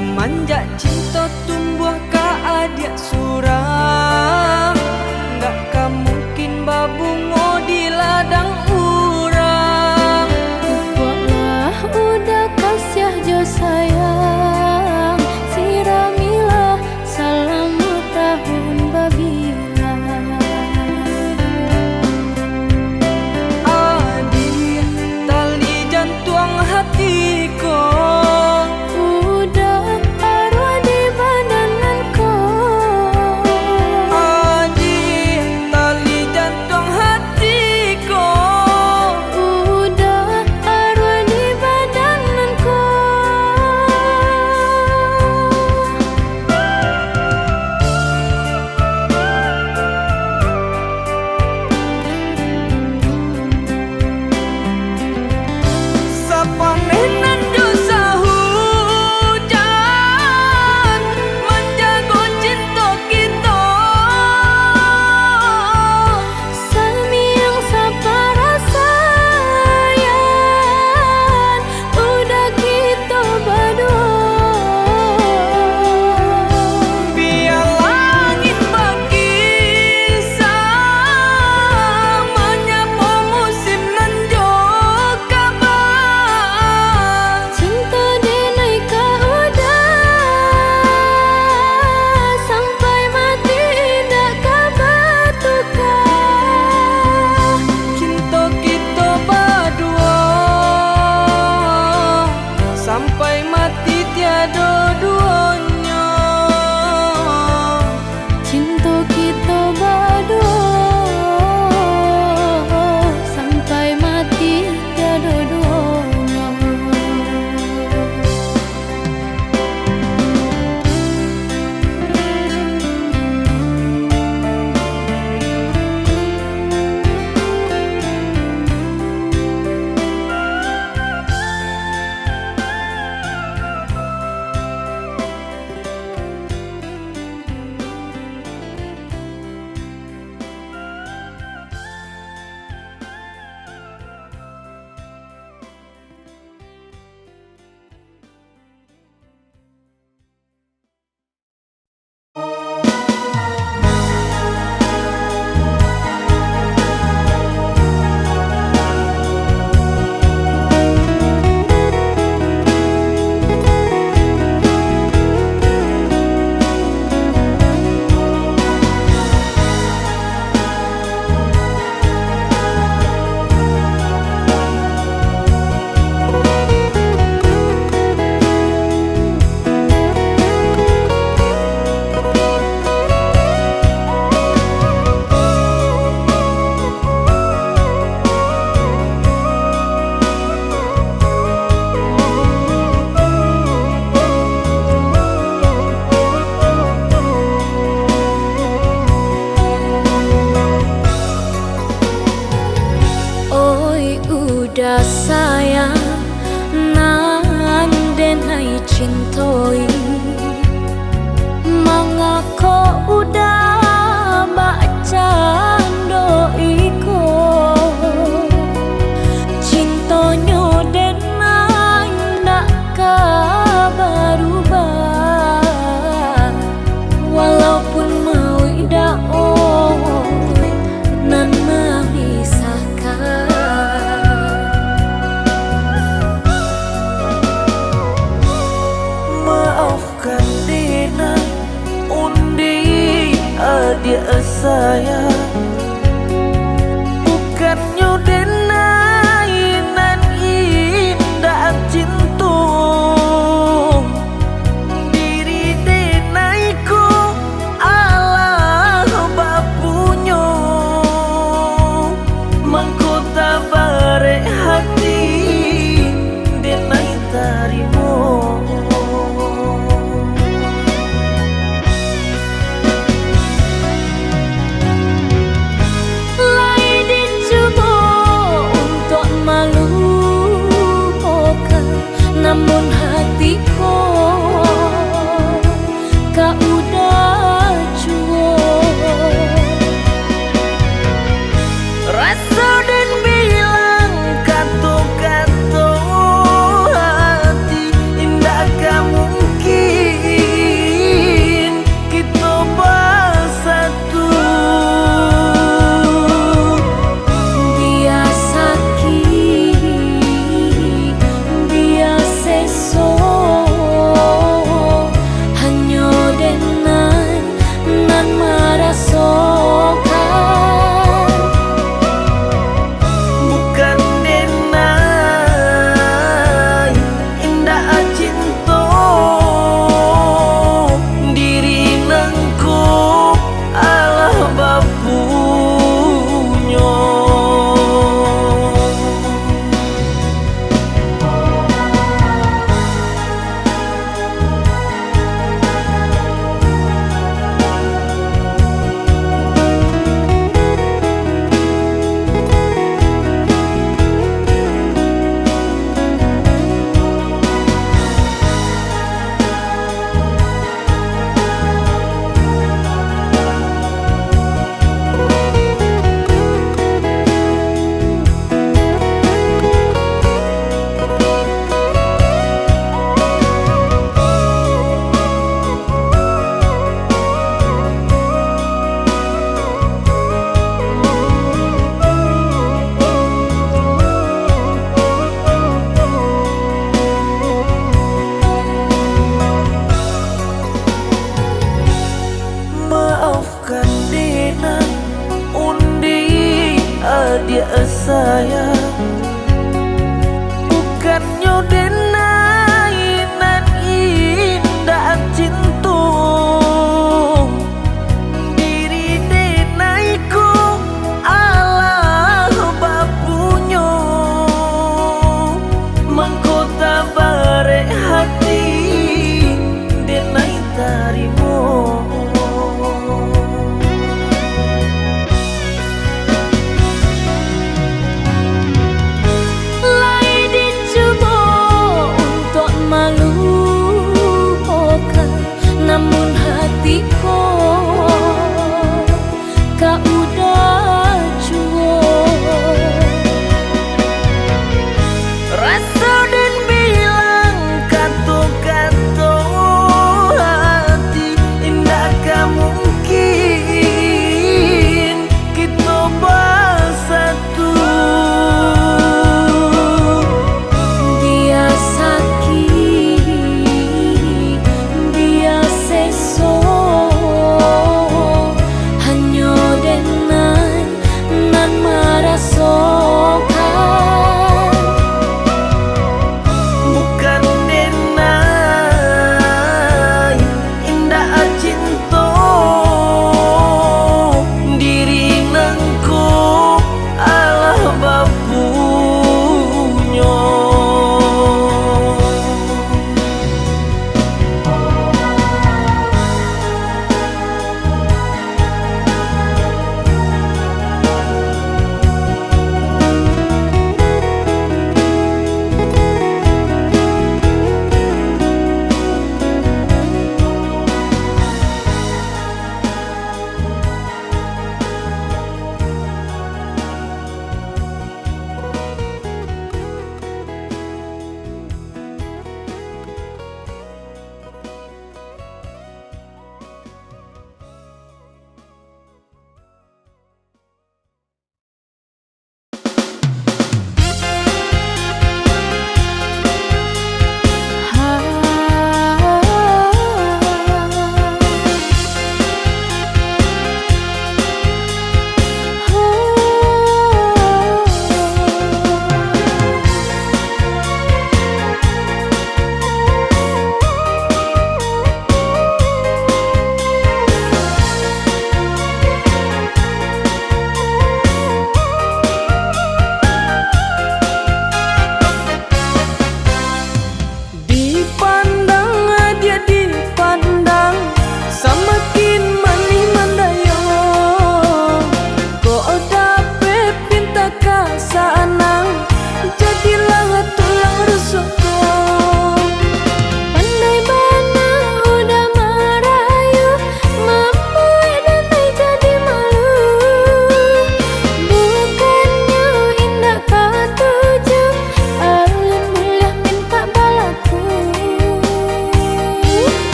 Semenjak cinta tumbuh ke adik surang, gak mungkin babungo di ladang urang. Pokoklah udah kasih jo sayang, siramilah salam tahun babila. Adik tali jantung hatiku, sampai mati tiada duanya. Cinta kita berdua sampai mati tiada duanya. Udah sayang nan denai cintoi, mangako udah baca doiko, cintonyo denai ndak berubah, walaupun mau idao nan memisahkan. Maafkan Dina, undi adik saya, bukannya denai nan indah cinta. Diri denaiku Allah bapunya, mengkota bare hati denai tarimo.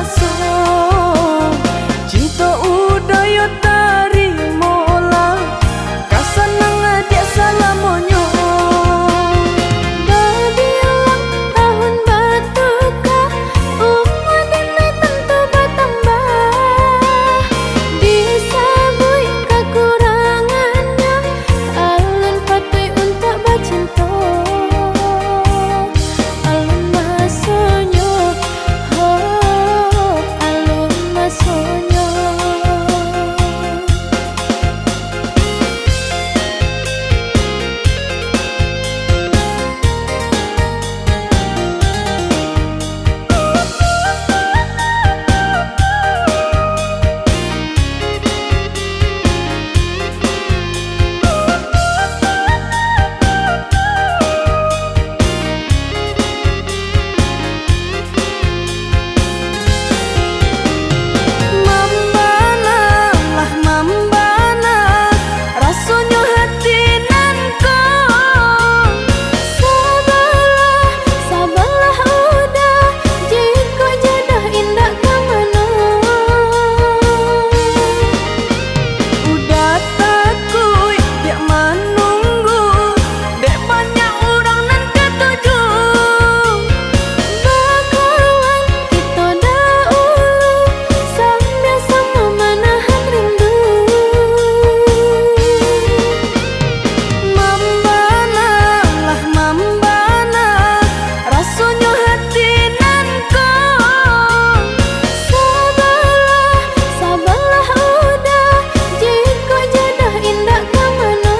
raso cinta udah yo tarimola kasanang adik salamonyo Berbilang tahun bertukar, umur denai tentu bertambah. Disabui kekurangannya, alun patui untuk bercinta. Alun masonyo, oh alun masonyo. Mambana lah mambana rasonyo hati nanko Sabarlah, sabarlah udah, jika jodoh indah kemana. udah takui dia menunggu dek banyak orang nan ketuju Bakawan kita dahulu, sambil sama menahan rindu. Mambana lah mambana rasonyo hati nanko Sabarlah, sabarlah udah, jika jodoh indah kemana.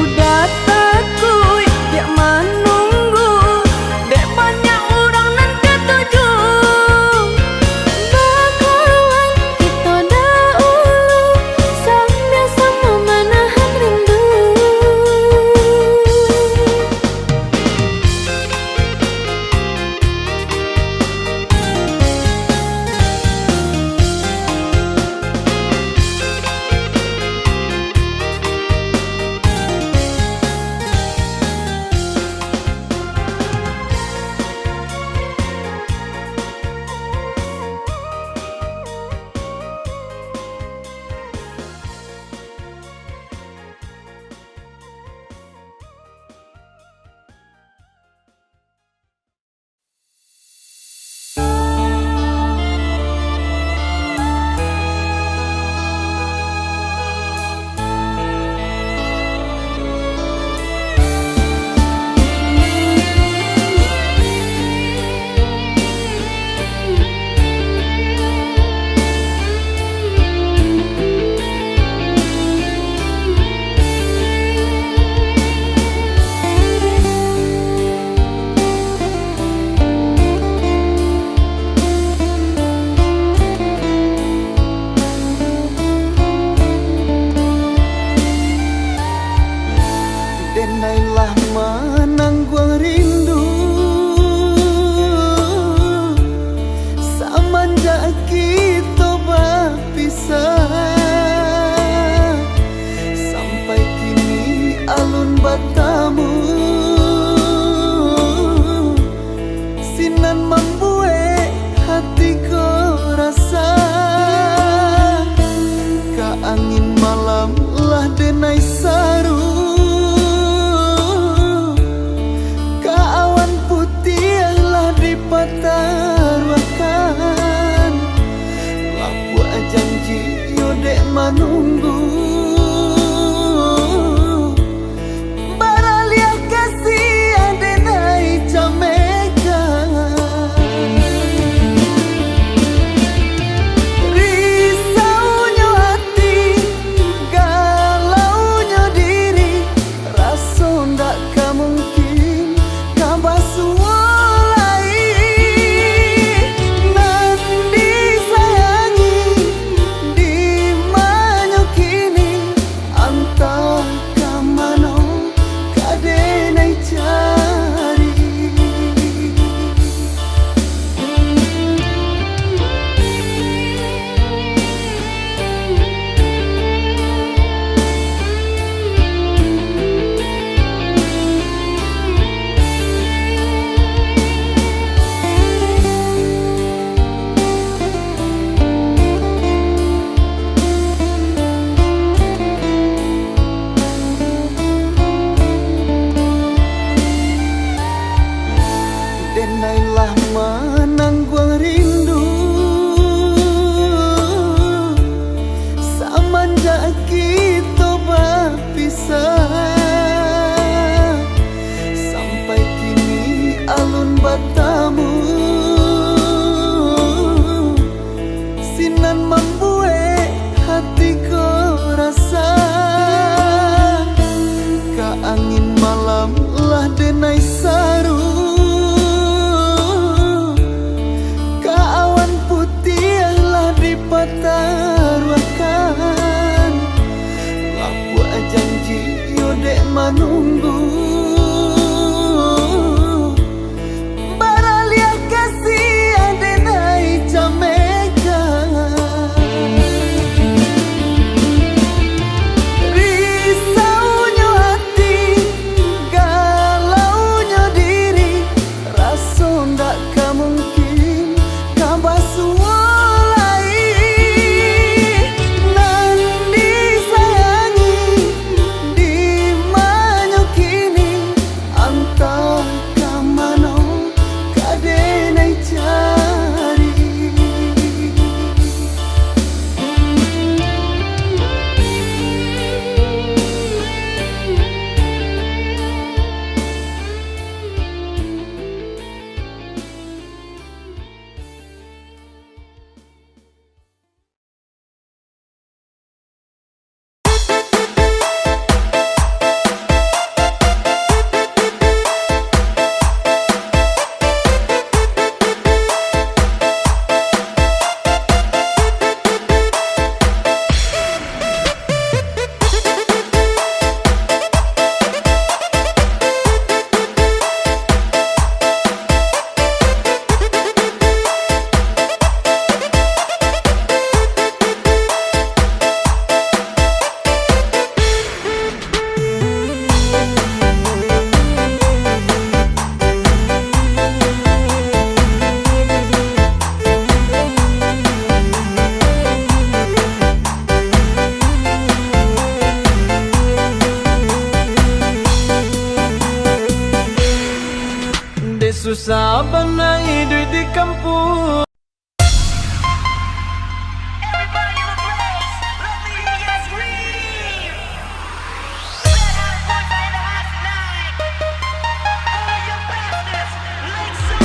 udah takui dia menunggu dek banyak orang nan ketuju Bakawan kita dahulu, sambil sama menahan rindu. denailah menangguang rindu semenjak kita berpisah sampai kini alun batamu sinan membuat hatiku rasa ka angin malam lah denai saru taruhkan lapu janji yo dek menunggu baralia kasih adenai cameka risaunya hati galaunya diri rasa ndak mungkin kabasu abang naik duit di kampung. Everybody in the place, let me hear you scream. Red hot boys are in the house tonight. All you bastards, make some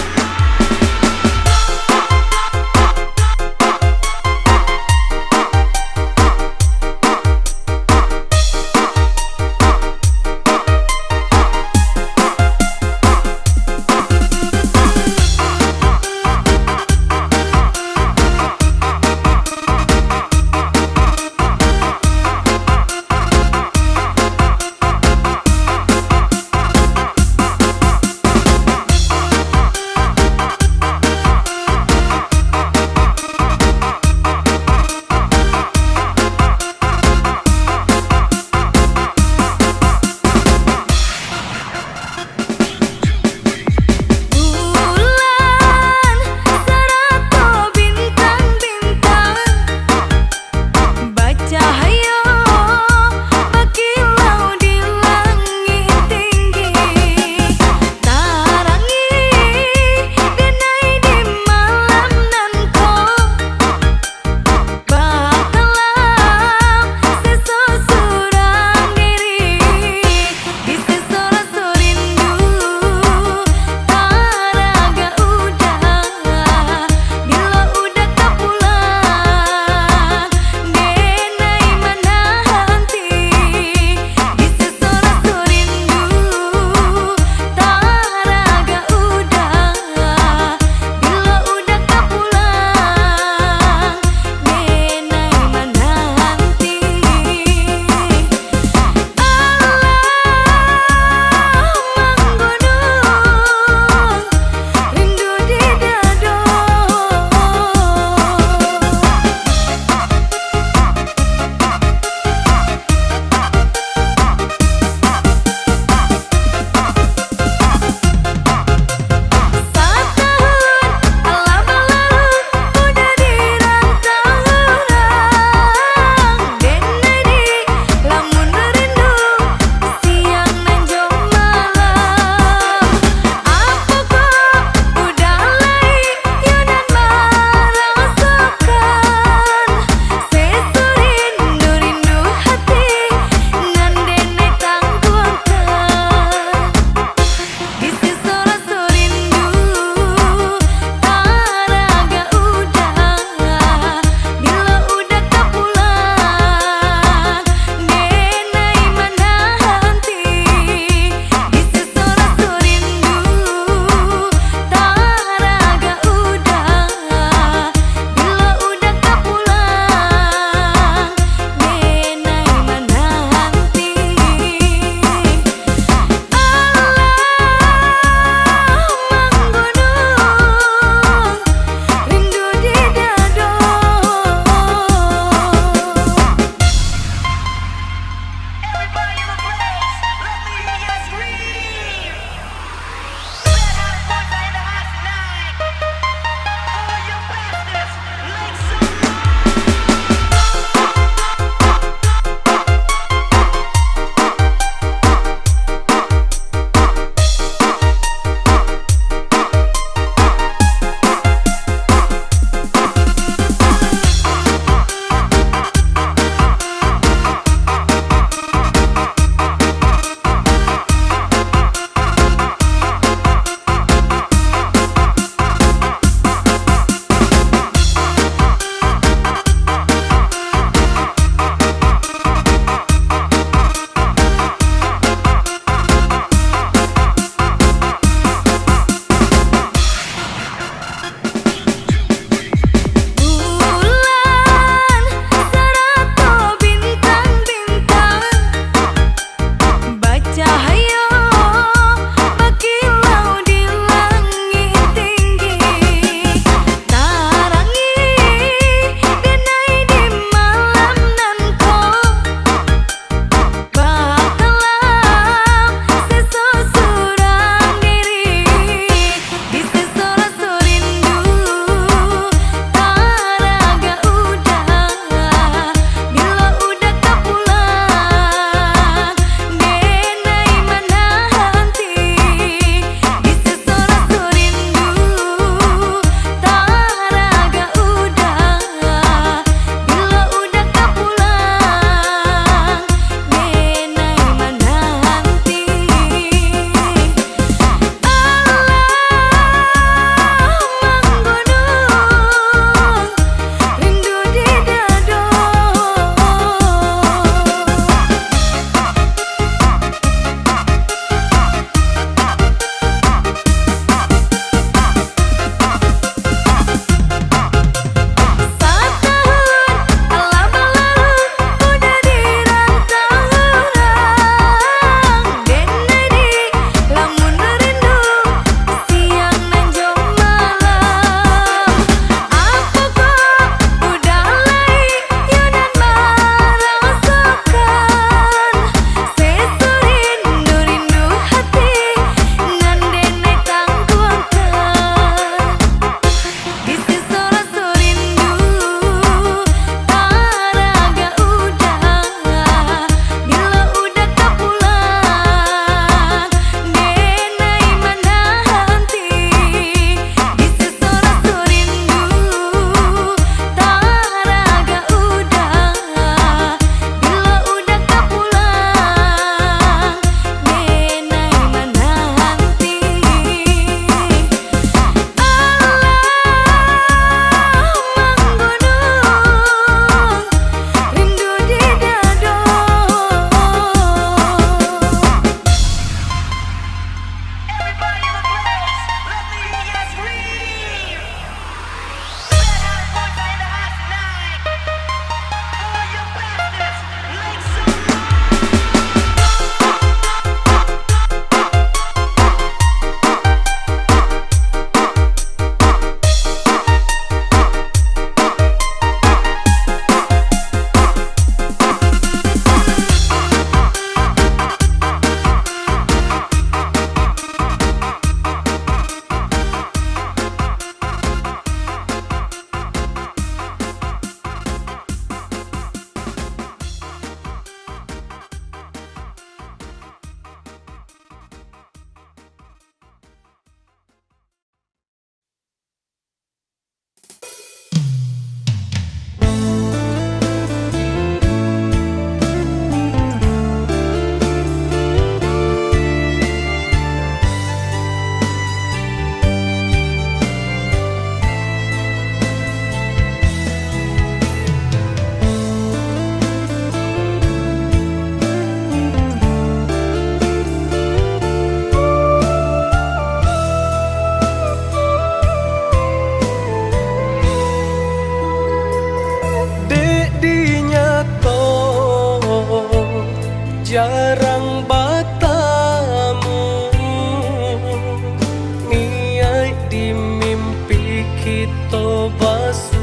kita basuh.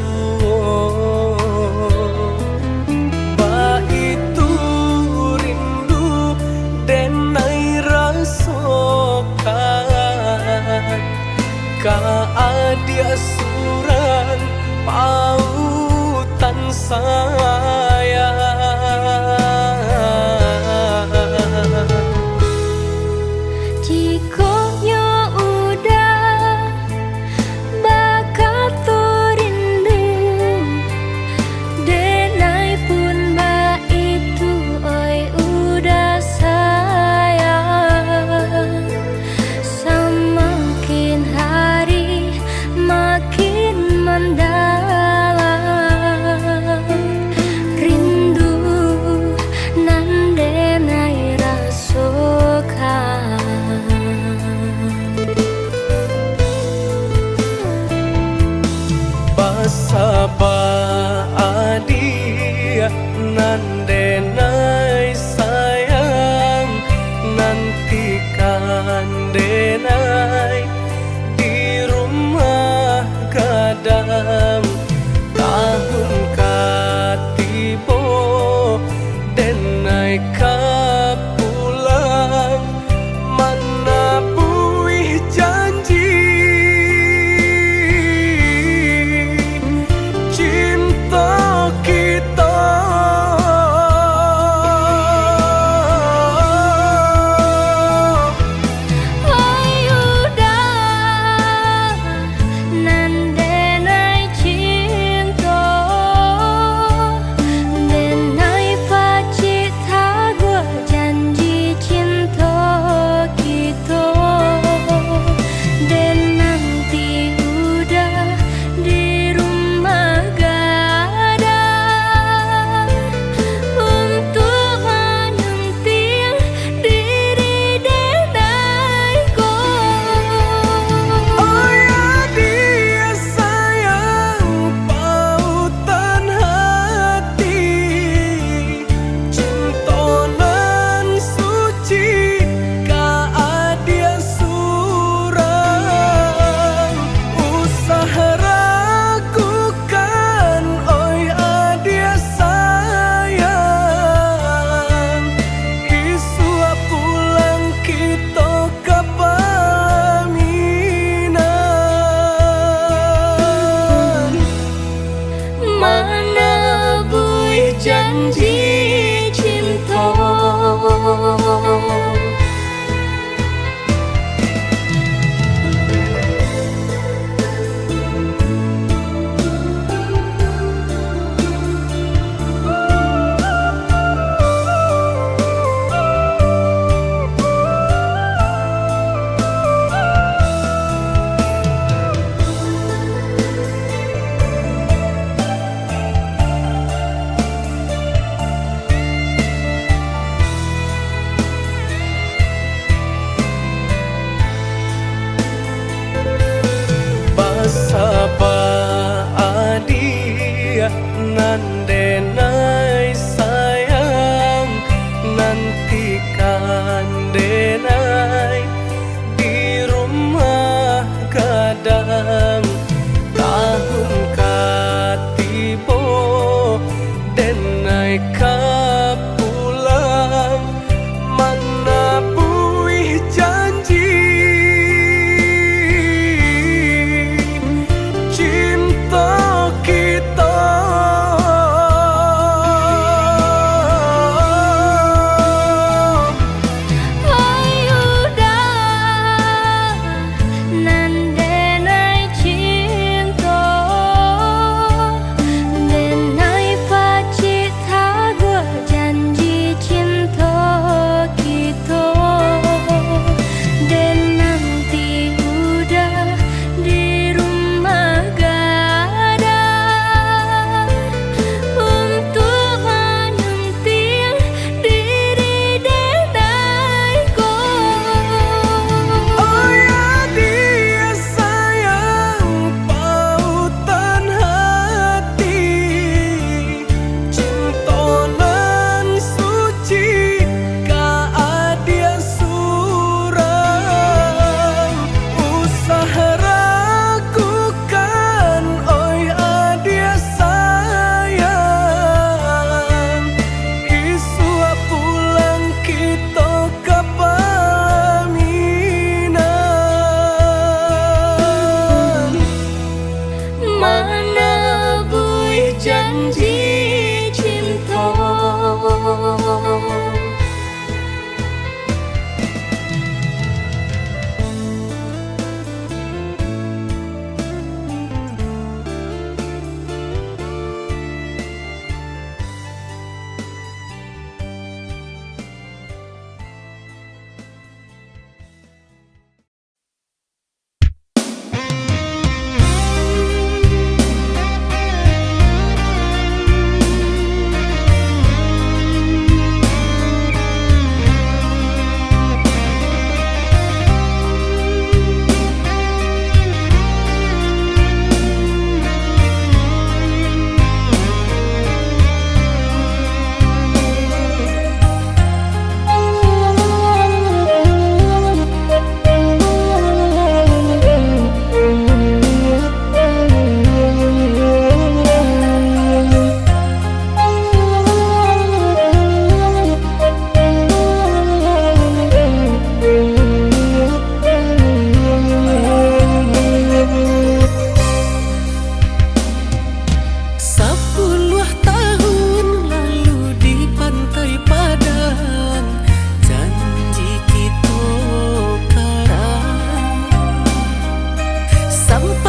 Ba itu rindu denai rasakan, ka adia suran pautan sayang. Jika nya udah bakal rindu, denai pun ba itu oi udah sayang. Semakin hari makin mendalam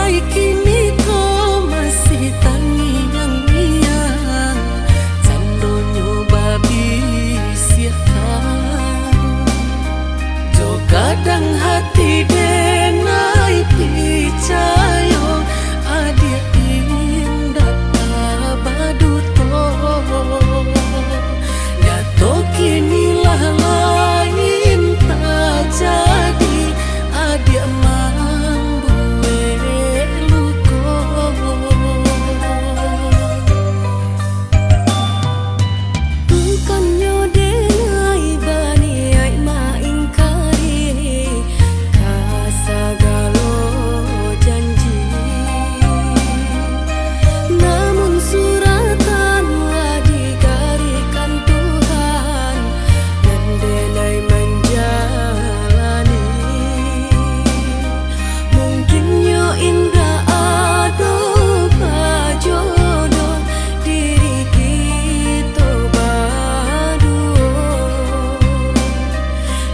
sampai kini kau masih terngiang-ngiang Candonyo babi siakan Jo kadang hati denai picayo adik indah baduto Dato kinilah lain tak jadi adik mambuwe luko Bukannya dengai bani ai maing kari kasagalo janji Namun suratan digarikan Tuhan dan denai menjalani Mungkin yo indah ado jodoh diri kita berdua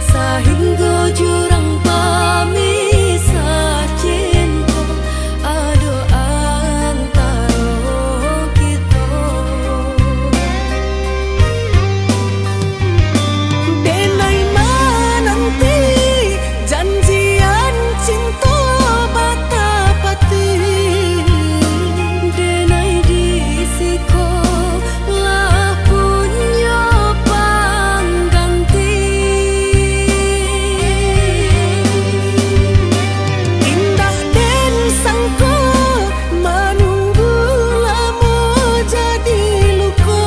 Sehingga jurang pemisah cinta ado antara kita Denai menanti janjian cinta bata-bati Denai disiko lah punya pangganti Indah den sangko menunggu lama jadi luka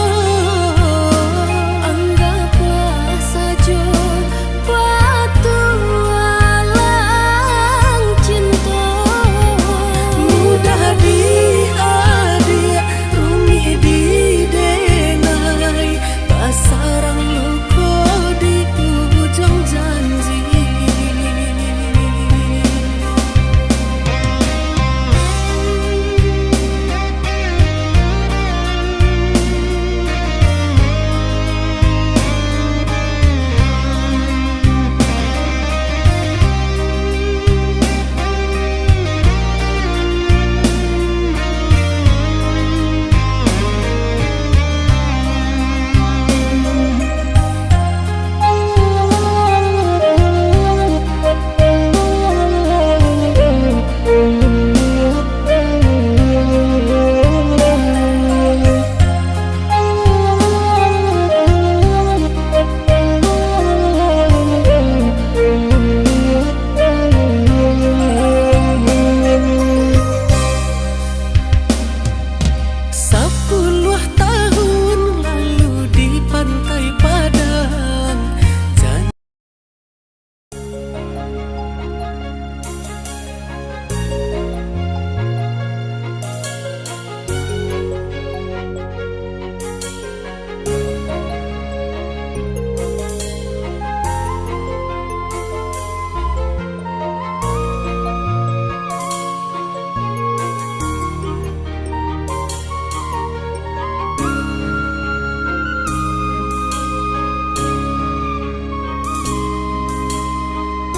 Anggaplah saja batu alang cinta Mudah diadia, rumit didenai Pasarang luka di ujung janji Sepuluh tahun lalu di pantai Padang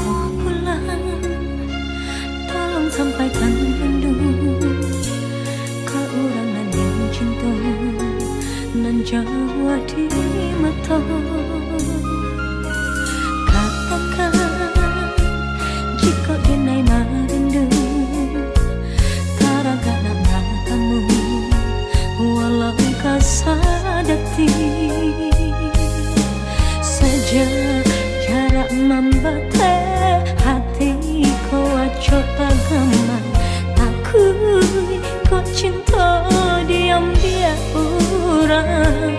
Oh pulang, tolong sampaikan rindu ke orang yang cinta nan Jawa di mata Katakan jika denai merindu Taragana matamu walau kasadati Saja jarak membate hatiku aco tagaman Takui kau cinta diam-diam orang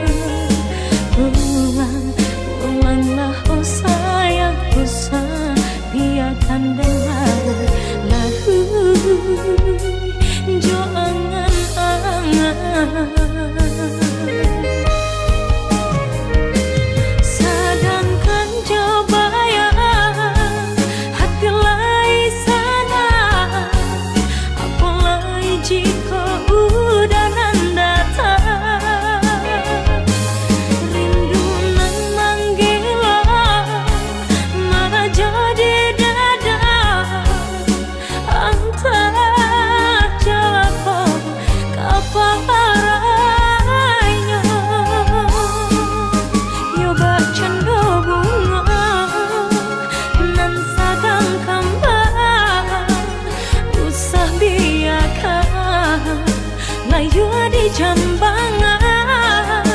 Ulanglah oh sayang usah biarkan dengar lahu Jo angan-angan Sedangkan coba ya hati lai sana Apalagi jika udah nan datang Rindu nan manggila malah jadi dada Antara jambangan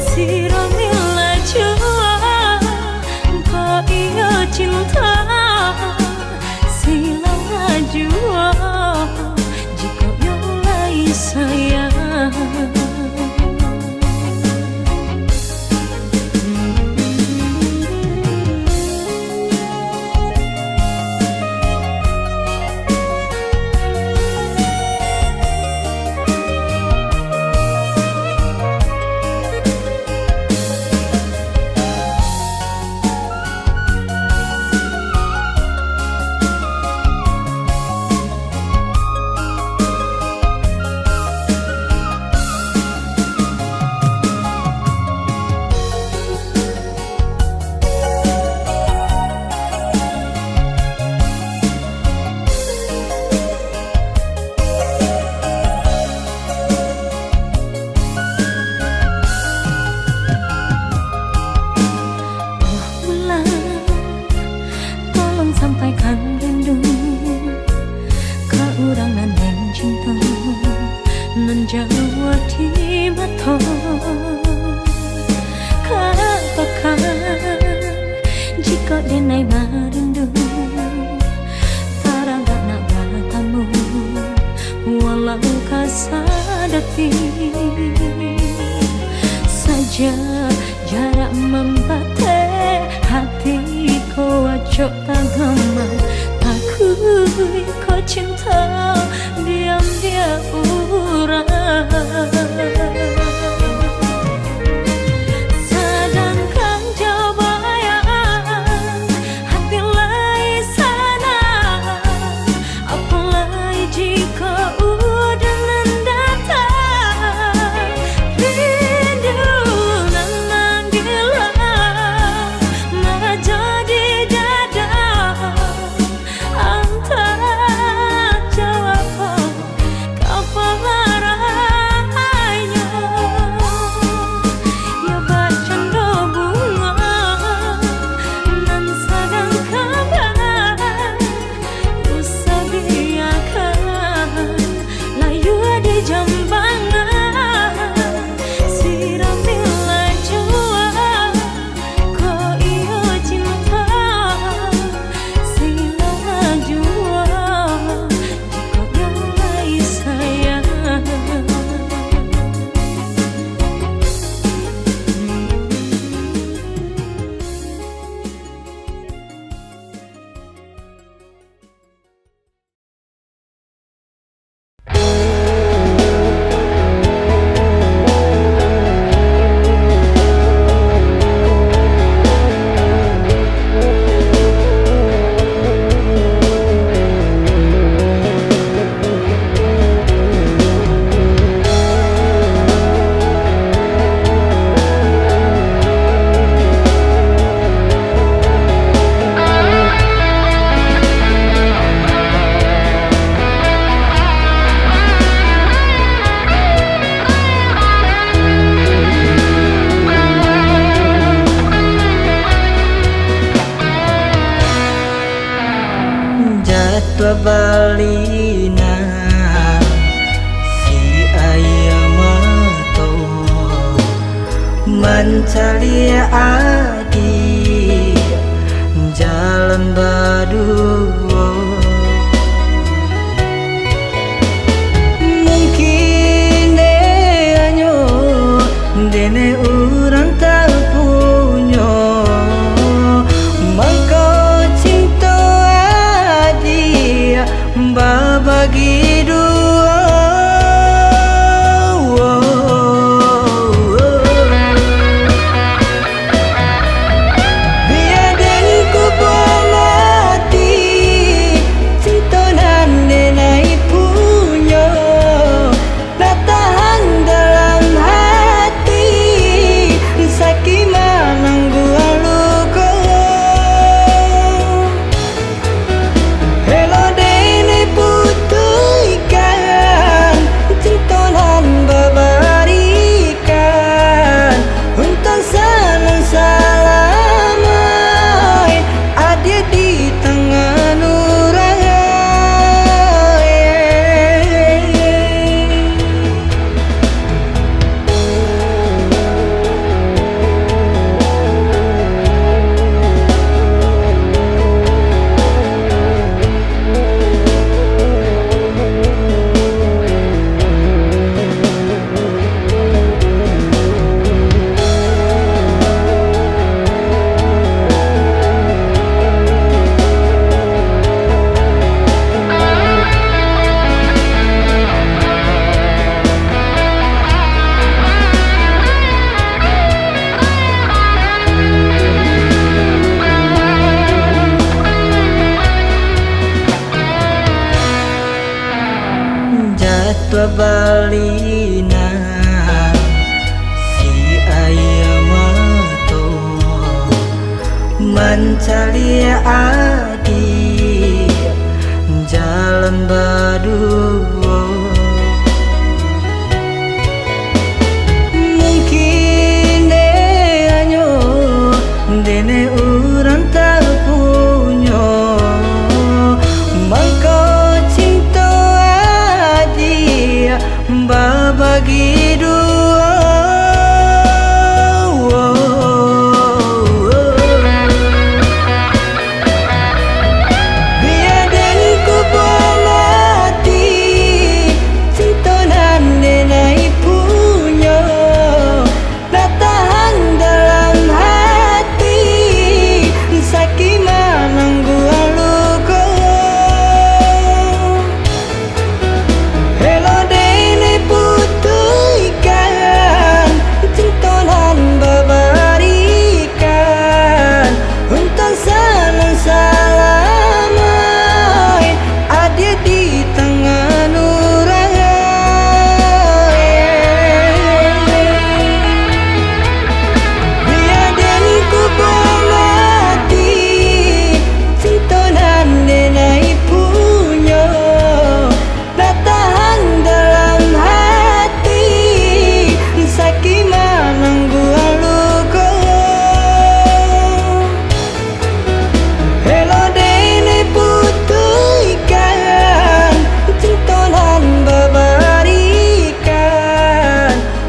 Sirongila jua Kau iyo cinta Silang jua Jika yolai sayang Sampaikan rindu ke urang nan yang cinta nan jawa di mata katakan jika denai marindu tarangga nak bertamu walau kasadati saja jarak membatasi hati ko acok tagama takui ko cinta diam dia urang sedangkan jauh bayang hati lain sana apalagi jika udah datang rindu nan menggila menjadi dada antara jawab kau tua balina si ayam mato mencari adi jalan berdua. Mungkin hanya dene orang tak punya maka cinta adi babagi dua. Biar dan ku mati cinta nan denai punya tak tahan dalam hati sakit menanggu luka. Hello dene putihkan cinta nan babarikan untuk salam salamai ada di tangan orang. Biar dan ku mati cinta nan denai punya tak tahan dalam hati sakit menanggu luka. Hello dene putihkan cinta nan babarikan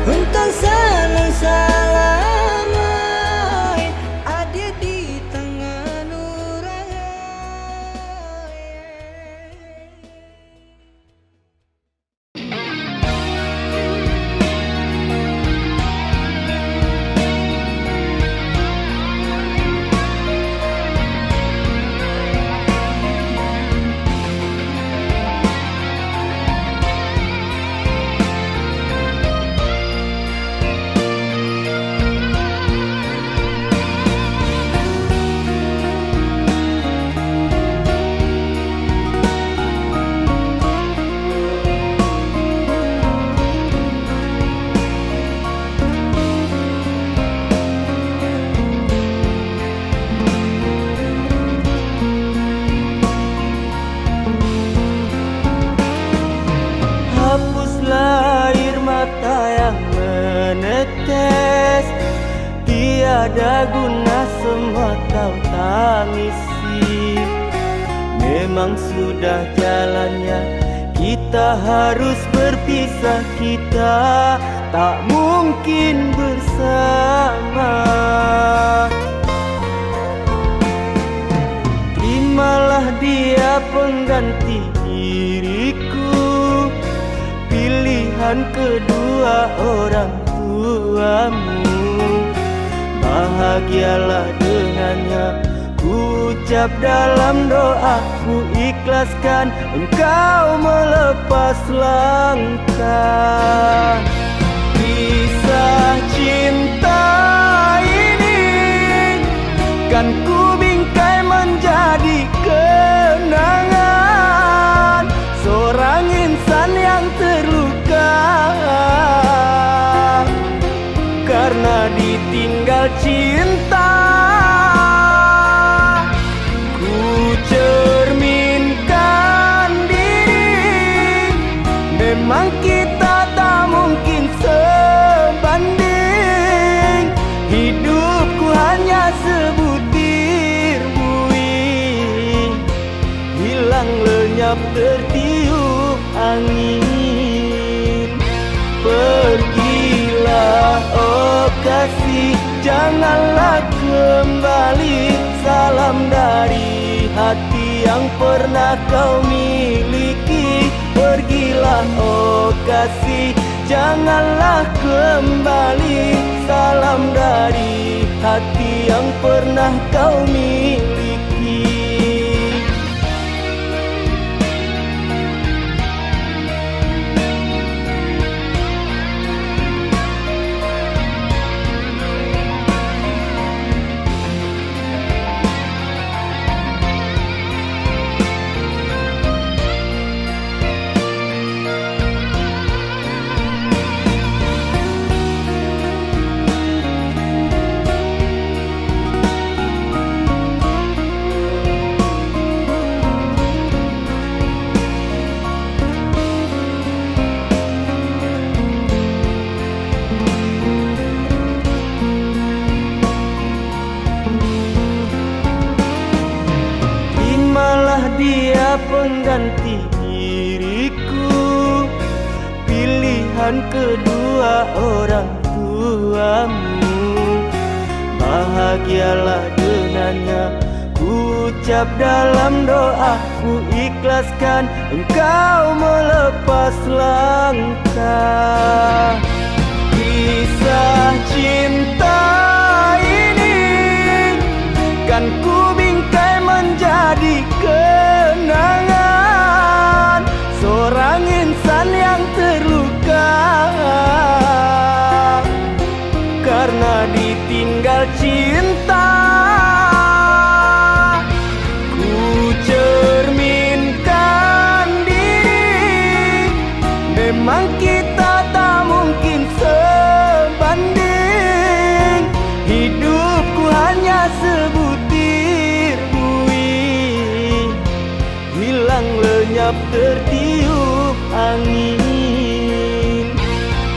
untuk salam salamai ada di tangan orang. Hapuslah air mata yang menetes, tiada guna semua kau tangisi. Memang sudah jalannya kita harus berpisah, kita tak mungkin bersama. Terimalah dia pengganti diriku, pilihan kedua orang tuamu. Bahagialah dengannya, ku ucap dalam doa, ku ikhlaskan engkau melepas langkah. Kisah cinta ini kan ku bingkai menjadi kenangan seorang insan yang terluka karena ditinggal cinta. Ku cerminkan diri, memang kita tak mungkin sebanding. Hidupku hanya sebutir buih, hilang lenyap tertiup angin. Pergilah oh kasih, janganlah kembali. Salam dari hati yang pernah kau miliki. Pergilah oh kasih, janganlah kembali. Salam dari hati yang pernah kau miliki. mengganti diriku, pilihan kedua orang tuamu. Bahagialah dengannya, ku ucap dalam doa, ku ikhlaskan engkau melepas langkah. Kisah cinta ini kan ku bingkai menjadi kenangan seorang insan yang terluka karena ditinggal cinta. Ku cerminkan diri, memang kita tak mungkin sebanding. Hidupku hanya sebutir buih, hilang lenyap tertiup angin.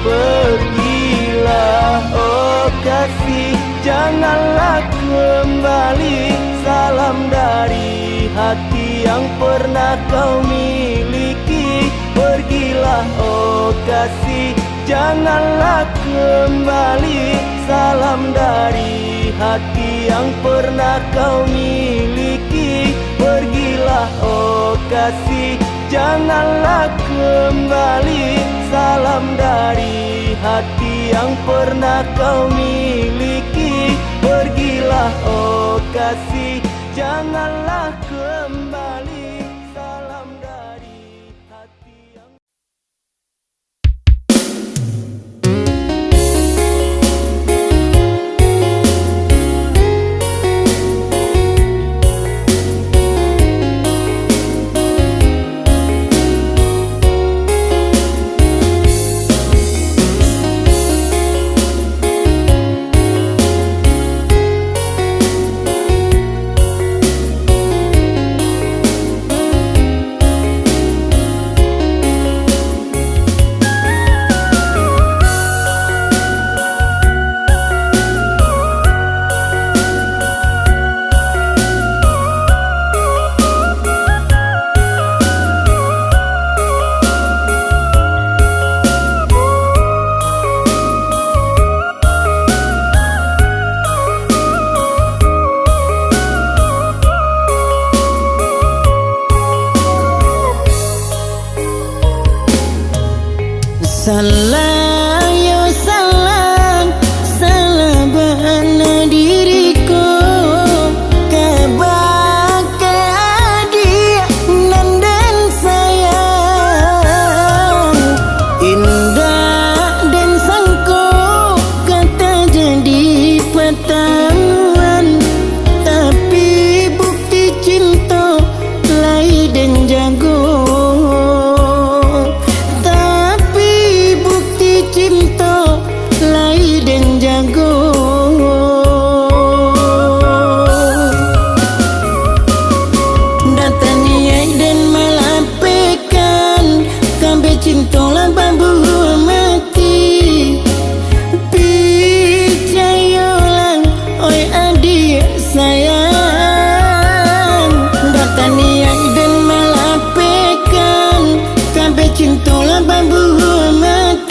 Pergilah oh kasih, janganlah kembali. Salam dari hati yang pernah kau miliki. Pergilah oh kasih, janganlah kembali. Salam dari hati yang pernah kau miliki. Pergilah oh kasih, janganlah kembali. Salam dari hati yang pernah kau miliki. Pergilah oh kasih, janganlah kembali. Salam dari hati yang salah yo salah, salah bana diriku. Kebake adik nan dan sayang, indah dan sangko kata jadi patangan. Tapi bukti cinta lai dan jago. Cinta lai dan jago. Dataniai dan malapekan, sampai cinta lah bambu mati. Picayolang oi adik sayang. Dataniai dan malapekan, sampai cinta lah bambu mati.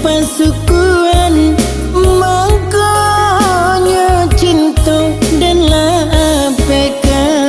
Pasukuan mangkonya cinta dan lapekan.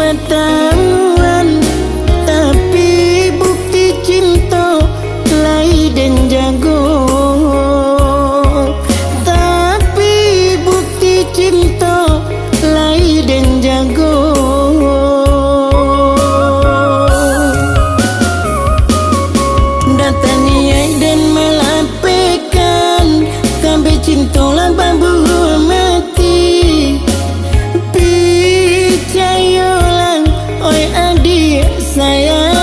pertemuan, tapi bukti cinta lai dan jago. Tapi bukti cinta lai dan jago. Dataniai dan melapekan, sampai cinta lah bambu mati. Percayalah oi adik sayang,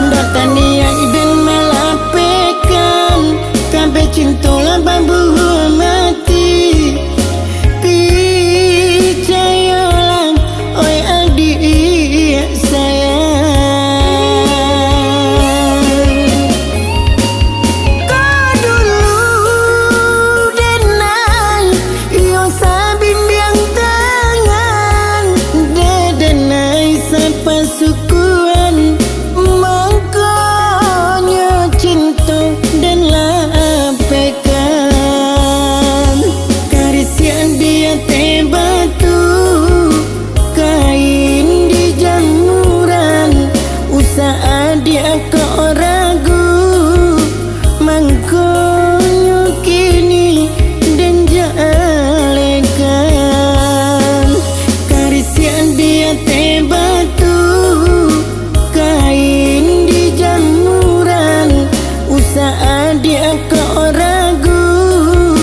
dataniai dan melapekan, sampai cinta lah bambu mati. Percayalah oi adik sayang. Pasukuan makanya cinta dan lapekan, karisian dia teh batu kain di jamuran, usaha dia kok ragu makanya kini dan jalekan, karisian dia teh batu kain di jamuran, usaha dia kok ragu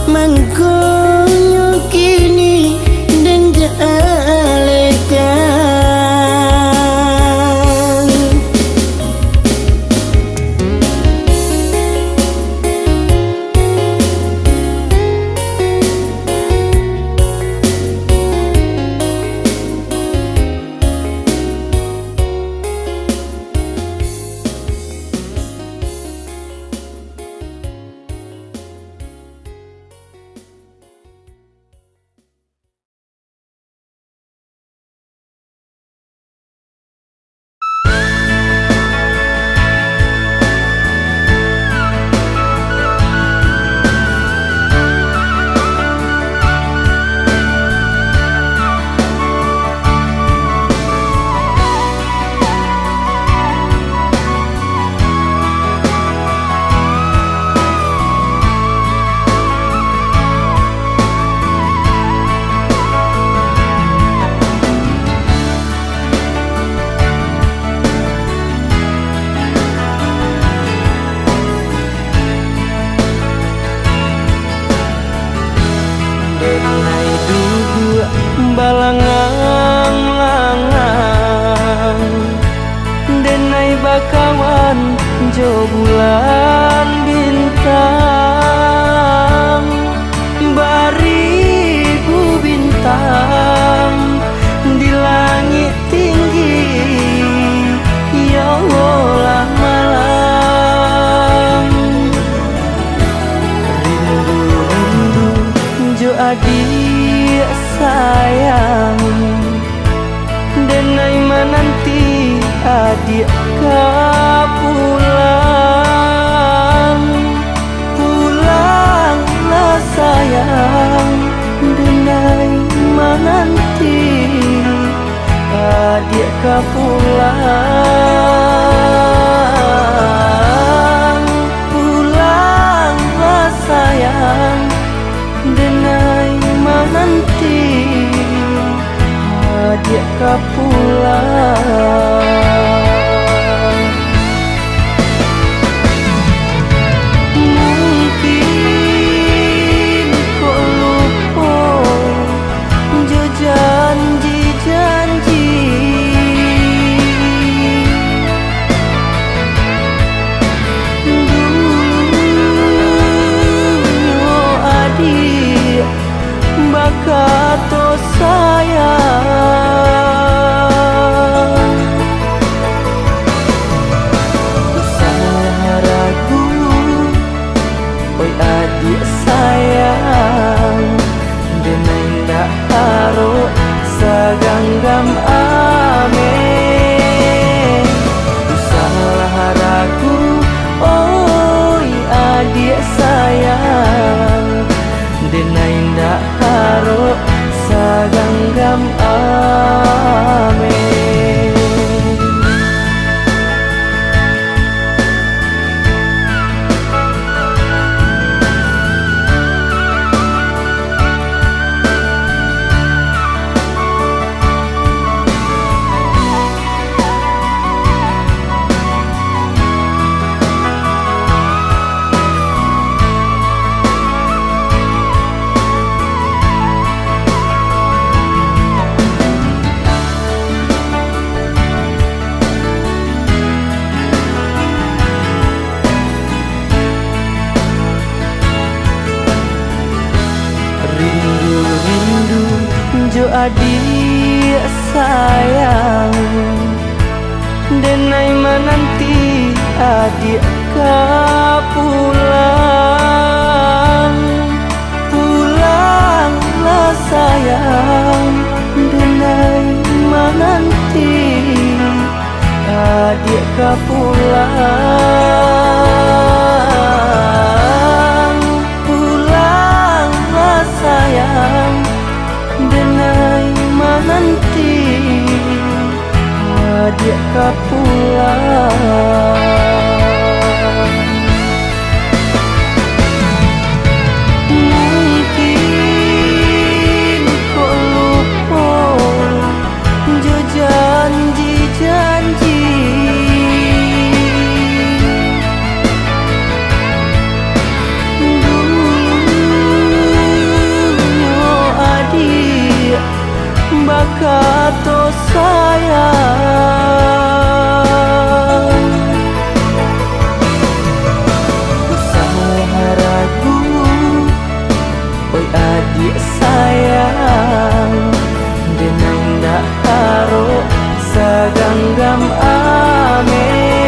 makanya kini dan jalekan. Denai dugu balangang-langang, denai bakawan jo bulan bintang, baribu bintang di langit tinggi, ya Allah malam. Rindu-rindu jo adik sayang, denai menanti adik pulang. Pulanglah sayang, denai menanti adik pulang. Pulanglah sayang, denai menanti adik pulang. Mungkin kau lupa jo janji-janji, dulu adik bakato sayang. Saya ragu, oi adik sayang, denai ndak haro saganggam ame. Salah ragu, oi adik sayang, denai ndak haro saganggam ame. adik sayang, denai menanti adik kau pulang. Pulanglah sayang, denai menanti adik kau pulang. Pulanglah sayang, denai menanti adik kau pulang. Mungkin kau lupa jo janji-janji dulunya adik bakato sayang. Usaha ragu, oi adik sayang, denai ndak karo saganggam amin.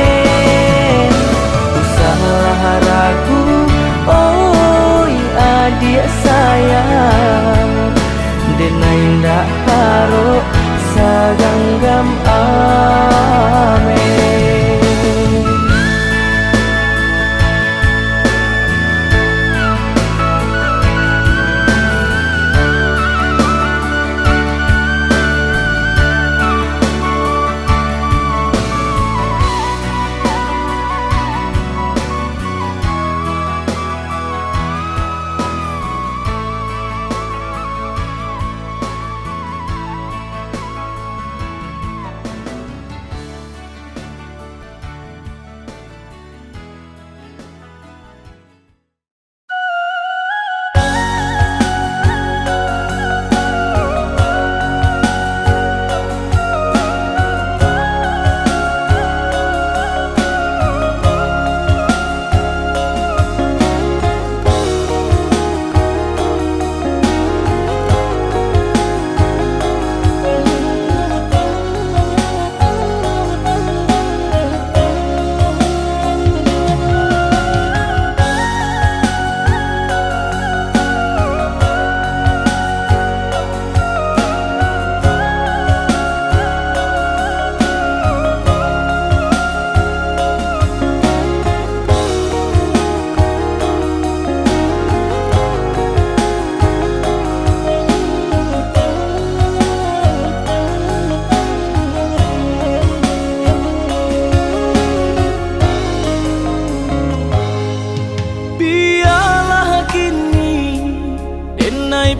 Usaha ragu, oi adik sayang, denai ndak karo saganggam amin.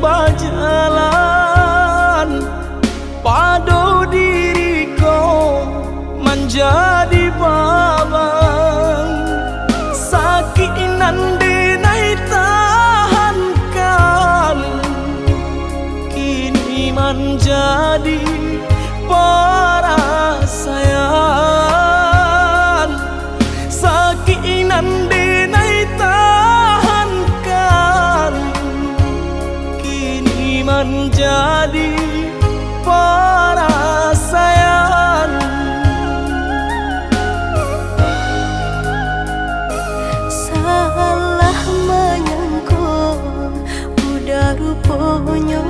Berjalan padu diriku menjadi babang, sakit nanti nai tahankan, kini menjadi perasaan. Sakit nanti nai tahankan, menjadi perasaan. Salah menyangka udah rupanya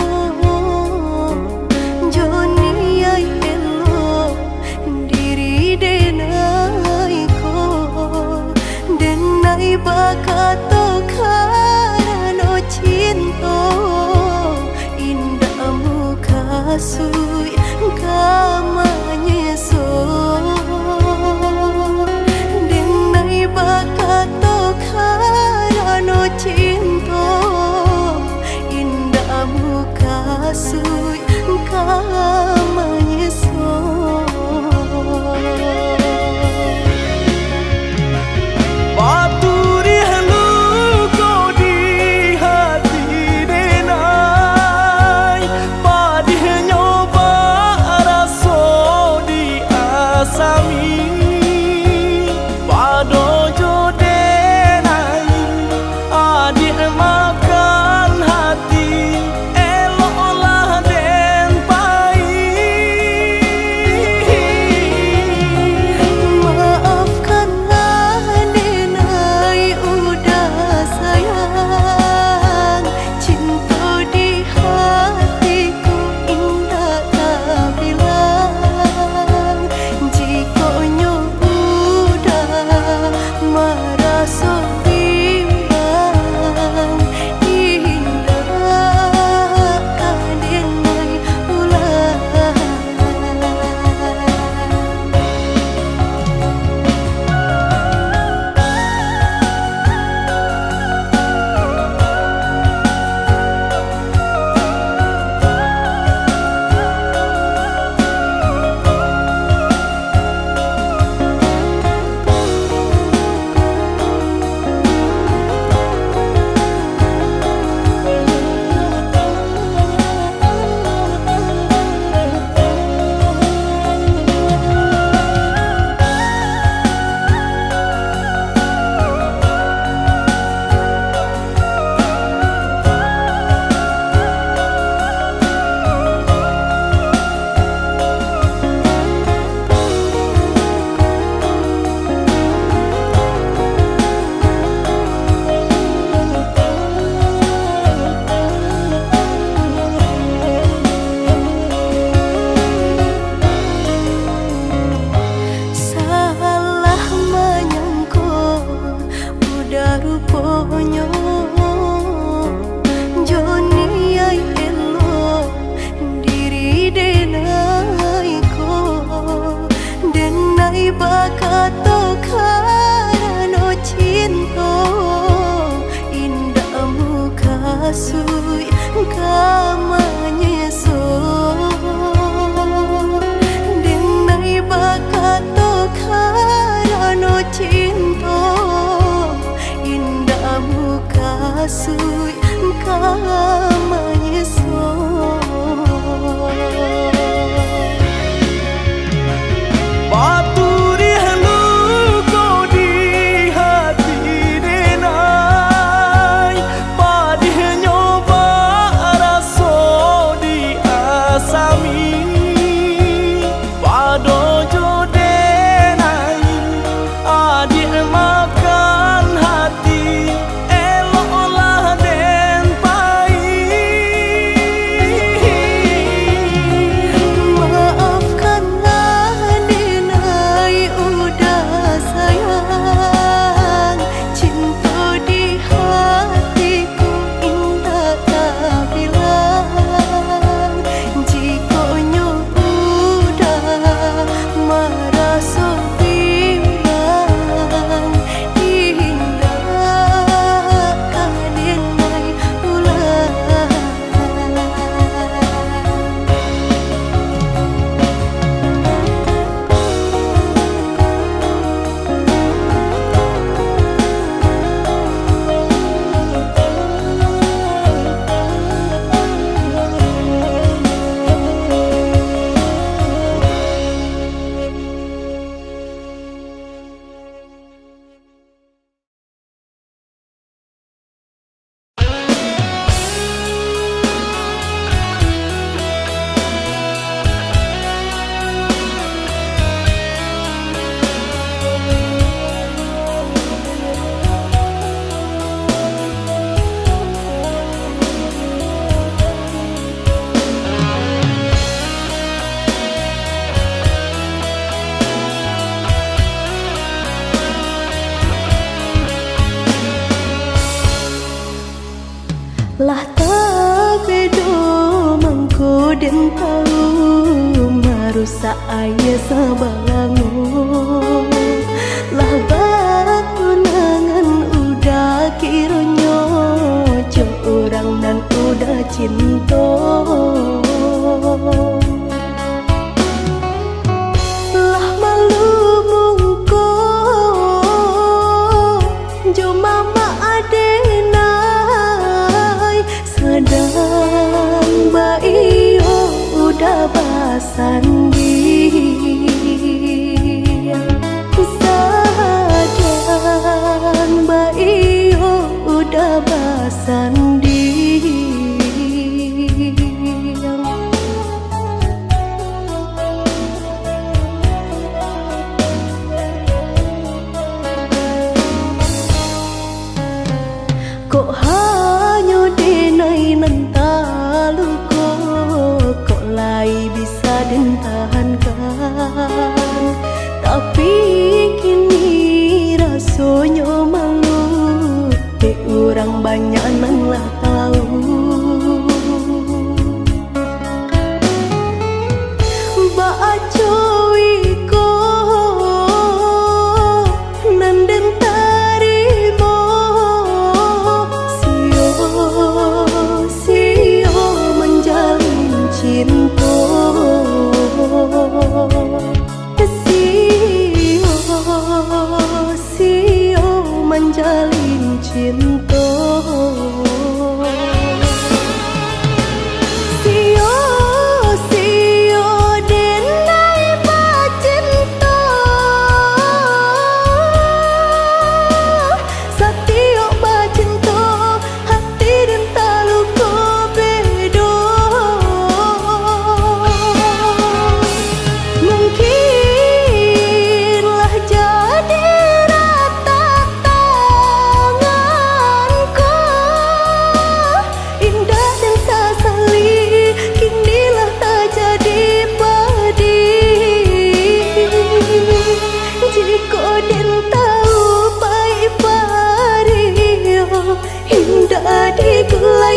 Joni ya elo karena cinta indah muka sui kamanya so denai bakato karena cinta indah muka sui kamanya so Paturi haluko di hati denai Padih nyoba raso di asami Pado jo denai adik makan hati Eloklah den pai maafkanlah denai udah sayang cinta di hatiku indah tak bilang jika udah marah so bilang indah denai ulang lah tak bedo mangko den tahu marusak ayah sabalangu lah batunangan udah kironyo jo orang dan udah cinta lah malu mungko jo mama adenai sedang baio udah basandi sedang baio udah basandi kok hanya denai nantaluko kok lai bisa den tahankan tapi kini rasanya malu orang banyak nang lah tahu Baacoiko nanden tarimo sio menjalin cinta sio menjalin cinta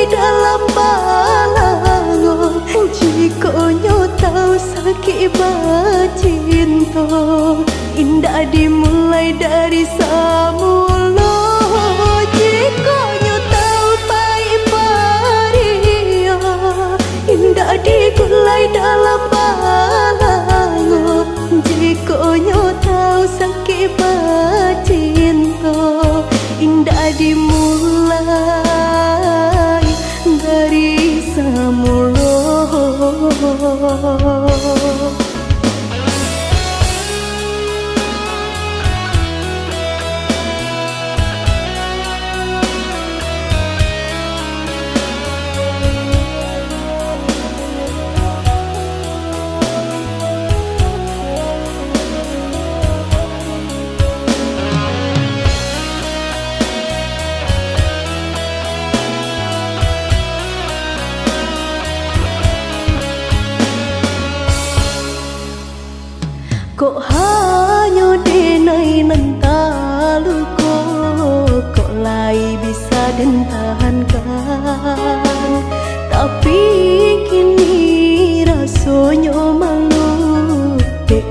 dalam balango jika nyotau sakit bacinta indah dimulai dimulai dari semula. Jika nyo tahu pai paria, indah digulai dalam balango. Jika nyo tahu sakit bercinta, indah dimulai dari semula. Kok hanya denai nentalu kok lai bisa dan tahankan. Tapi kini rasanya malu,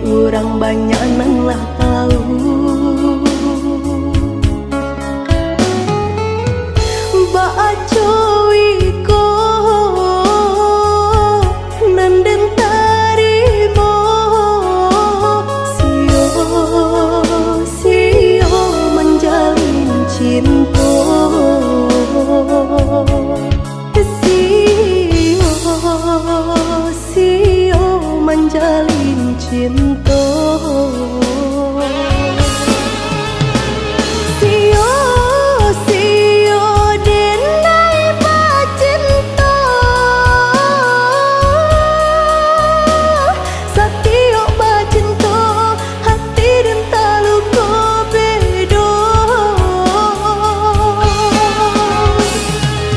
orang banyak nan lah tahu. Baca wiko nan den tarimo, sio menjalin cinta. Sio menjalin cinta. Sio denai bercinta. Satio bercinta, hati dan talu ko bedo.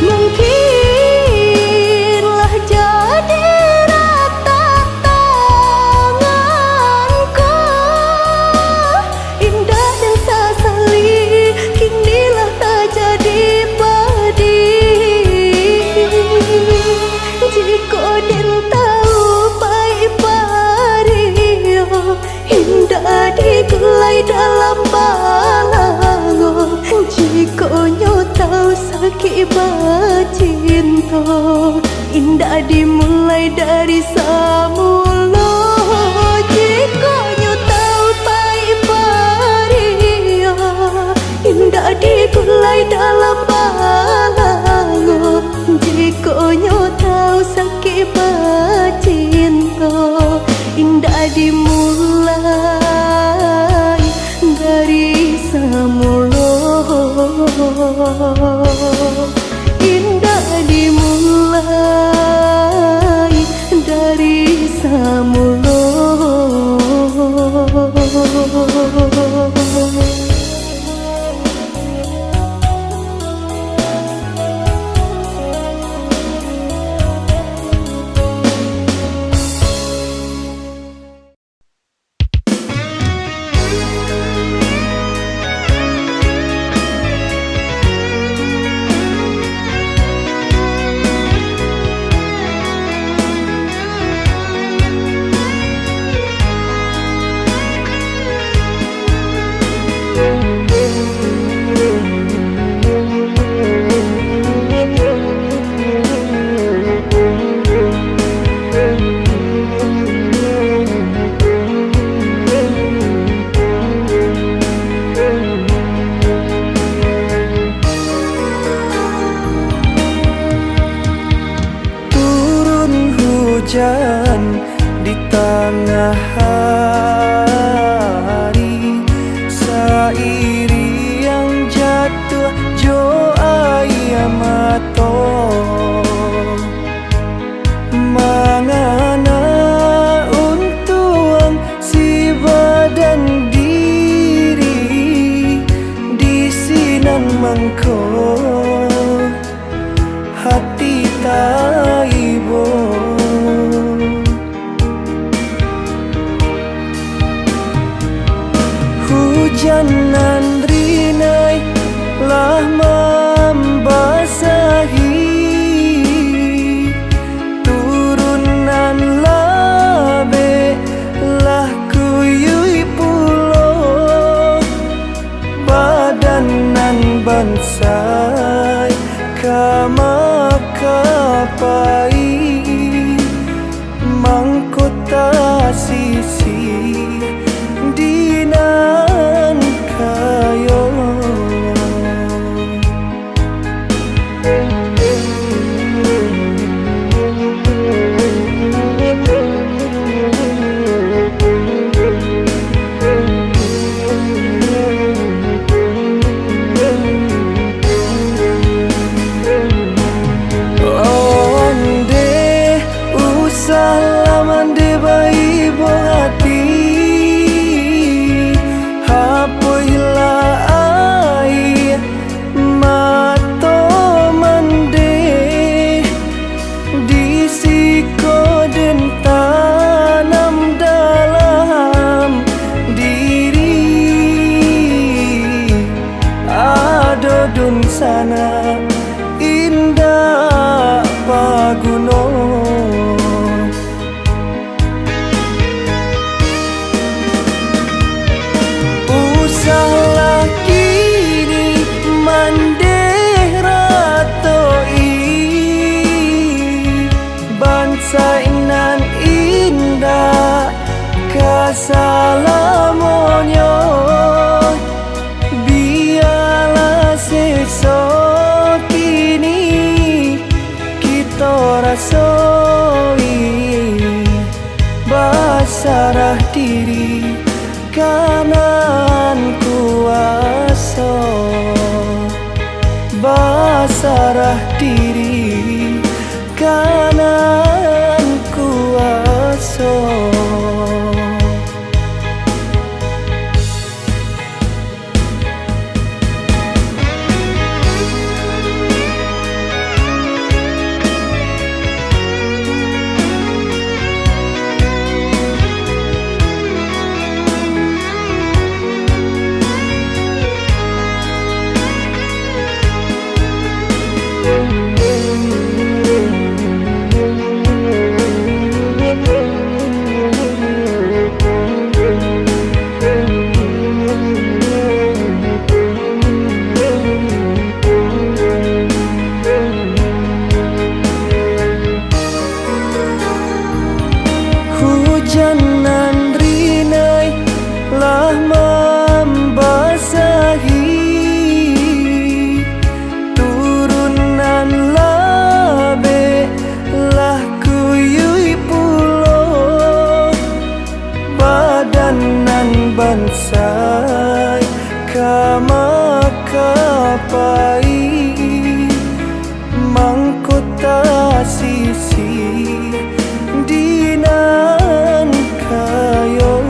Mungkinlah jadi rata tanganku, indah dan sasali kinilah tak jadi padi. Jika den tahu pai pario, indah digulai dalam balango. Jika nyo tahu sakit bercinta, indah dimulai dari semula. Jika nyo tahu pai pario, indah digulai dalam balango. Jika nyo tahu sakit bercinta, indah dimulai dari semula. Indah dimulai dari semula. Hujan di tengah hari, sairi yang jatuh jo air mata. Mangana untuang si badan diri di sinan mangko hati taibo. Hujanan rinai lah membasahi, turunan labe lah kuyui pulo. sisi dinan kayo. Dun sana indah paguno. Usahlah kini mandeh ratoi bangsa inan indah kasalamonyo. So kini kita rasoi basarah diri kanan kuasa, basarah diri kanan kuasa. Hujanan rinai lah membasahi turunan labe lah kuyui pulo badanan bansai kama kapai mangkota sisi dinan kayo.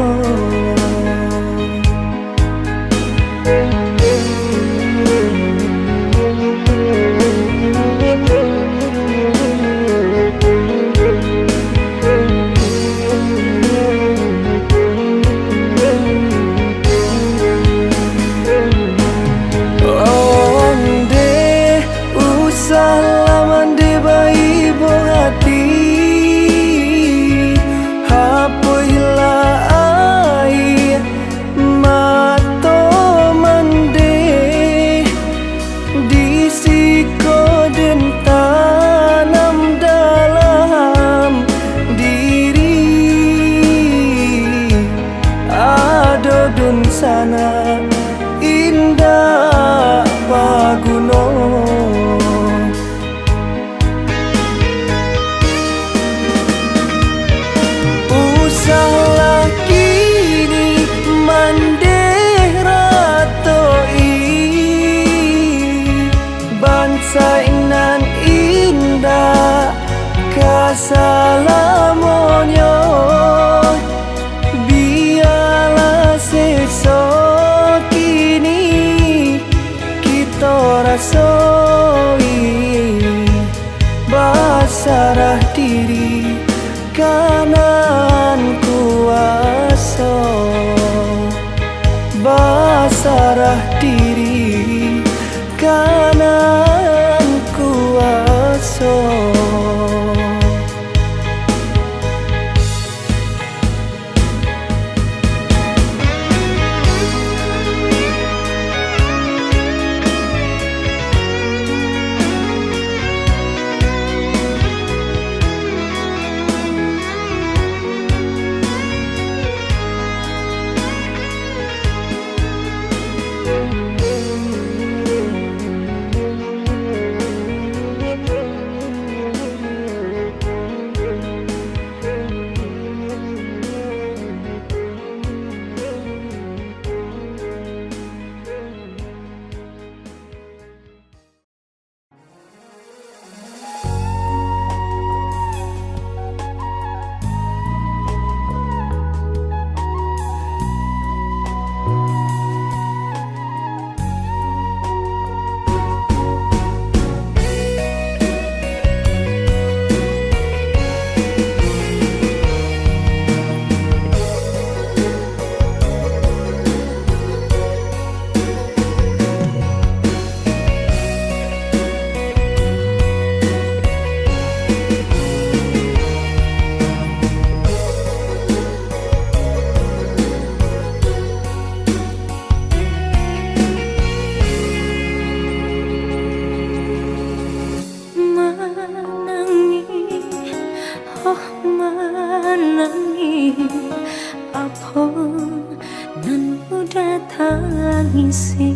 apapun nan udah tangisi,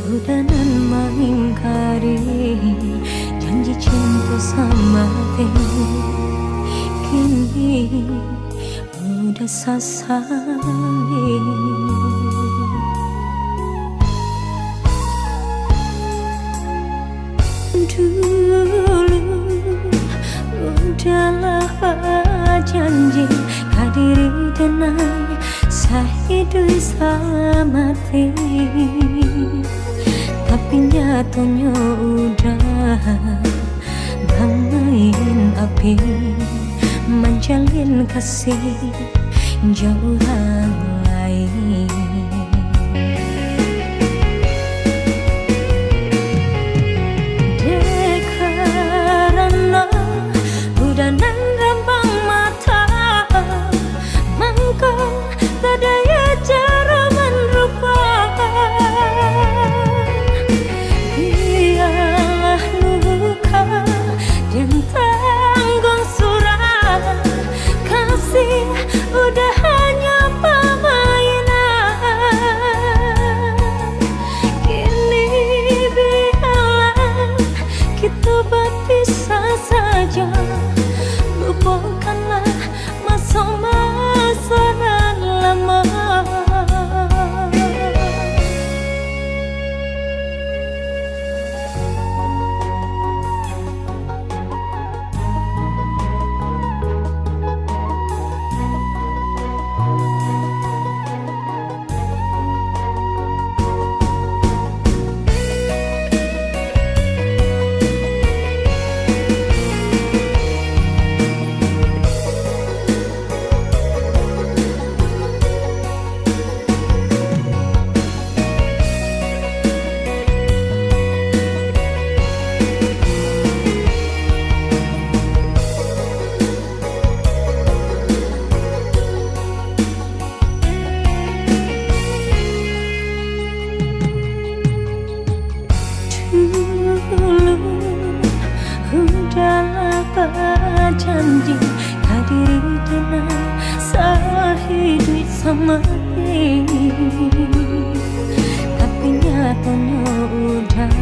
udah nan mengingkari janji cinta sama diri, kini udah sasali. Dulu udahlah janji kadiri tenang sahidup selamati, tapi nyatanya udah bangin api menjalin kasih jauh orang lain. Udah nan rambang mata mangko tak daya cara merupakan, biarlah luka dan tanggung surat kasih udah hanya permainan. Kini biarlah kita berpisah saja, lupakanlah masa-masa yang lama. Udahlah berjanji kadiri tenang sehidup sama diri, tapi nyatanya udah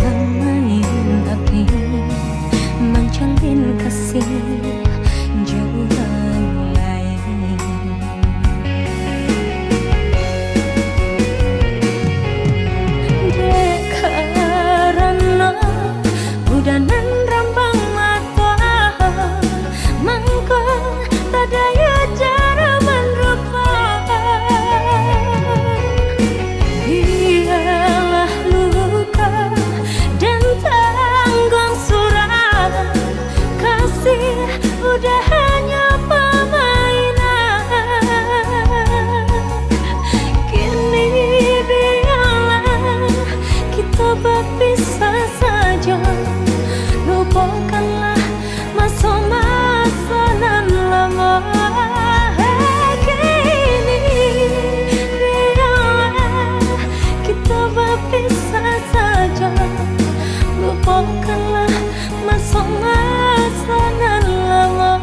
bermain api menjalin kasih jauh orang lain. Udah nan rambang mata mangko tak daya cara merupakan, biarlah luka dan tanggung surat kasih udah hanya permainan. Kini biarlah kita berpisah saja, lupakanlah masa-masa nan lama. Kini biarlah kita berpisah saja, lupakanlah masa-masa nan lama.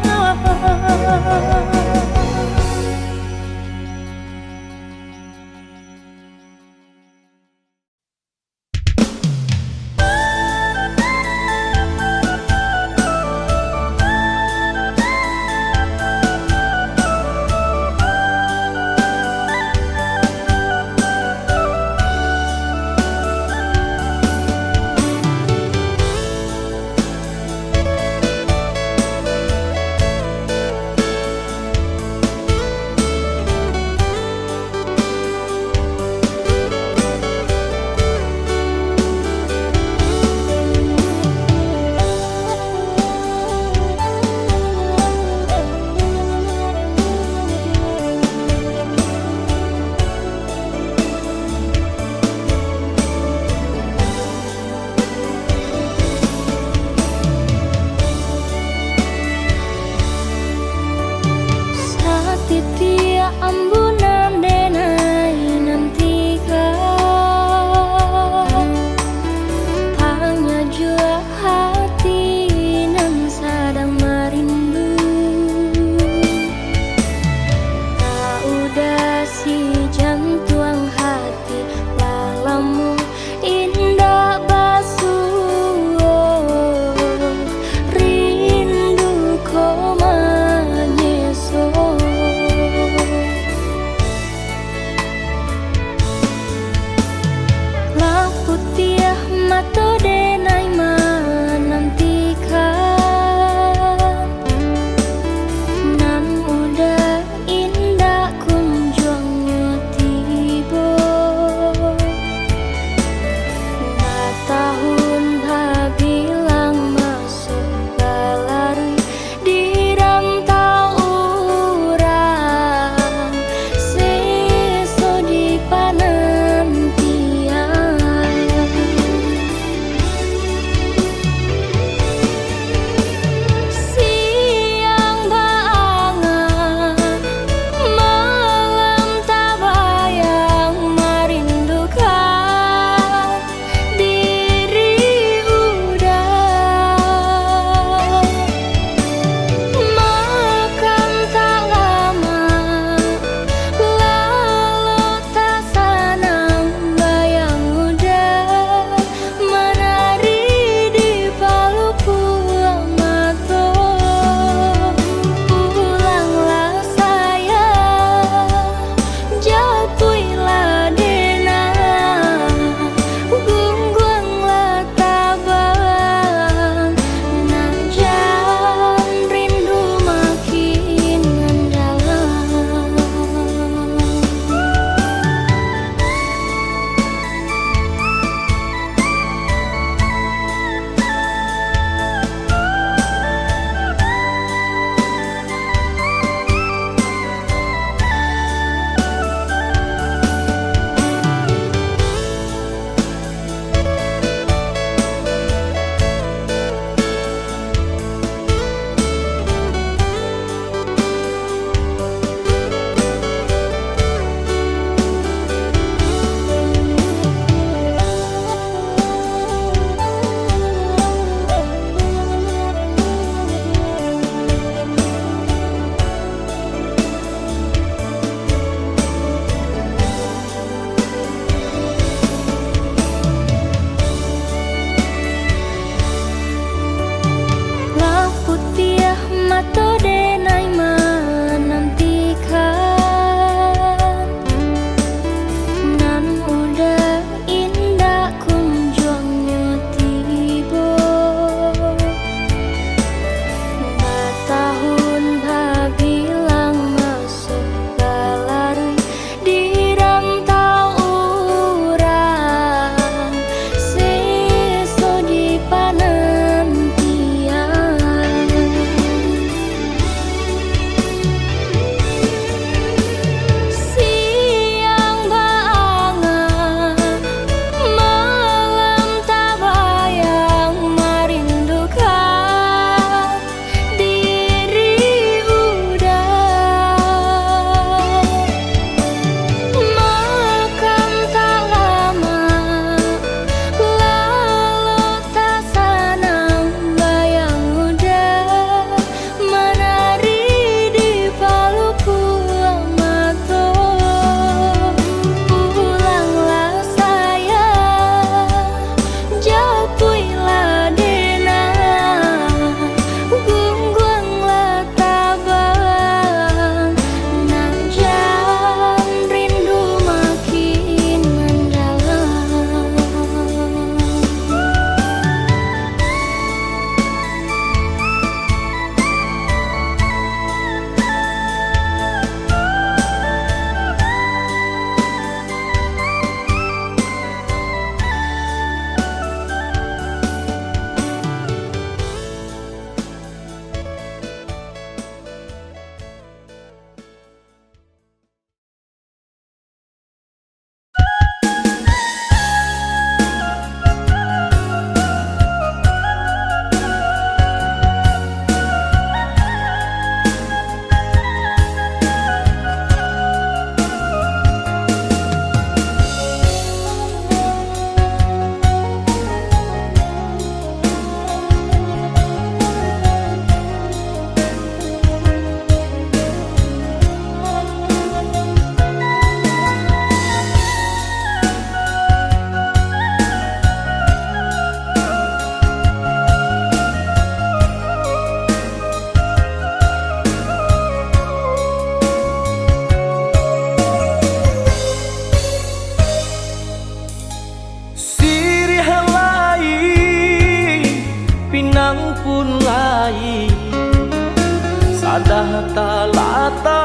ada talata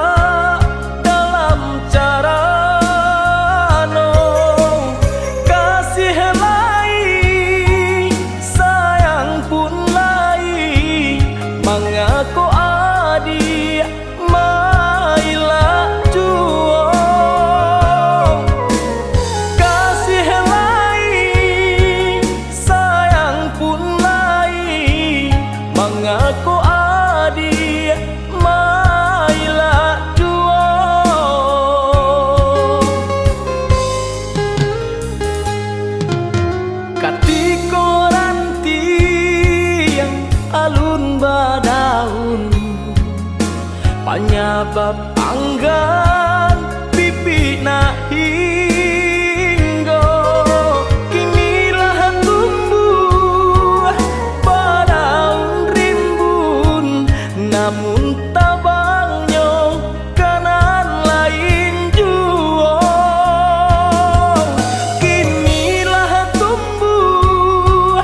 dalam cara no kasih lai sayang pun lai mengaku adi mailah juo kasih lai sayang pun lai mengaku adi mailah juo katiko ranti yang alun badaun penyebab anggan pipi na hinggo kinilah tumbuh badaun rimbun namun tabangnya kanan lain juo kinilah tumbuh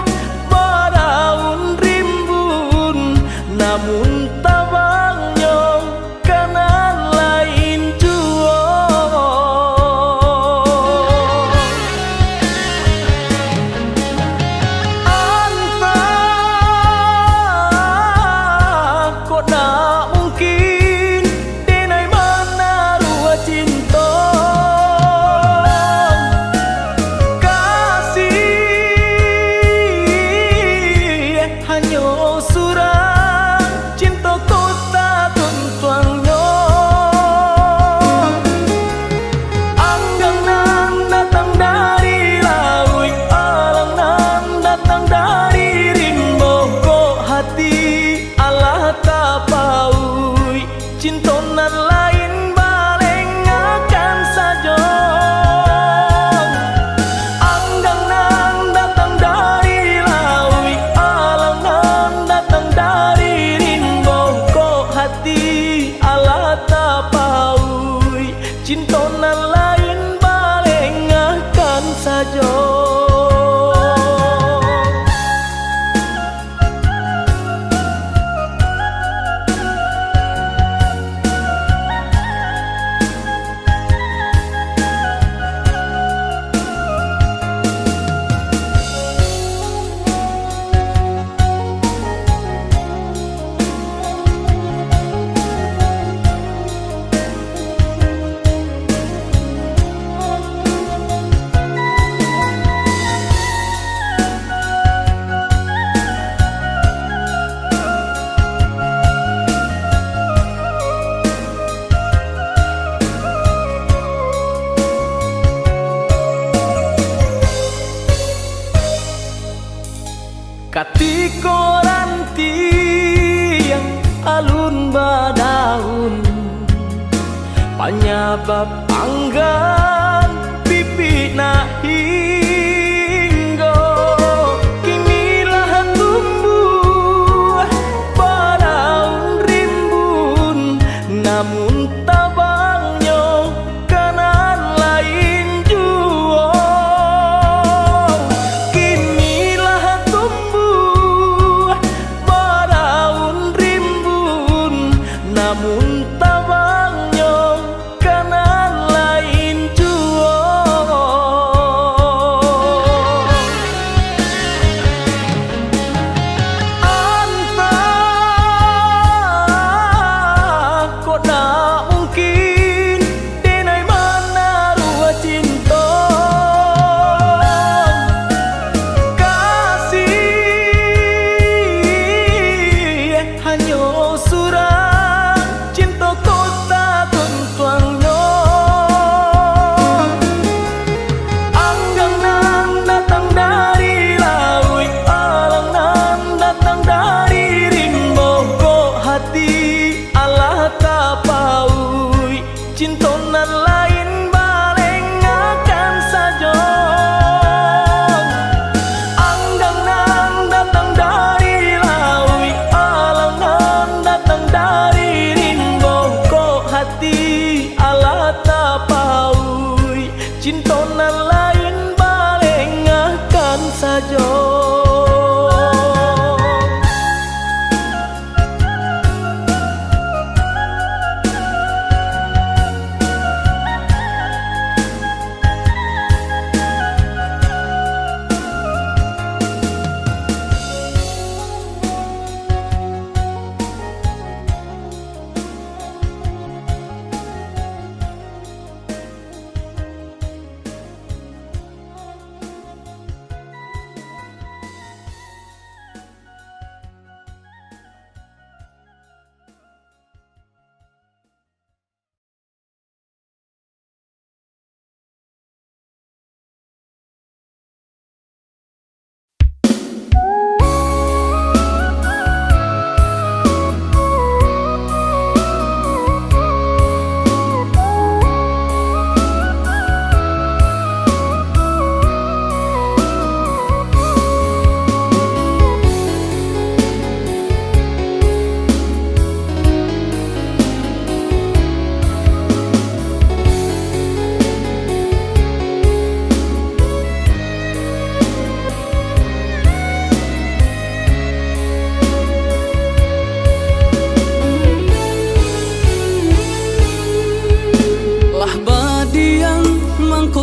badaun rimbun namun tabangnya kanan lain juo anta kok tak mungkin denai mana rua cinta kasih hanya surang cinta kota tuntuangnya anggang nan datang dari laut alang nan datang dari rimbo kok hati Allah tapaui cinta nan lain baleng akan saja anggang nan datang dari laut alang nan datang dari rimbo kok hati Allah tapaui cinta nan lain baleng akan saja katiko ranti yang alun badaun penyebab anggan pipi na hinggo kinilah tumbuh badaun rimbun namun tabangnya kanan lain juo kinilah tumbuh badaun rimbun namun tabangnya kanan lain juo anta kok tak mungkin denai mana rua cinta kasih hanya surang cinta kota tuntuangnya anggang nan datang dari laut alang nan datang dari rimbo kok hati Allah tapaui cinta nan lain baleng akan saja anggang nan datang dari laut alang nan datang dari rimbo kok hati Allah tapaui cinta nan lain baleng akan saja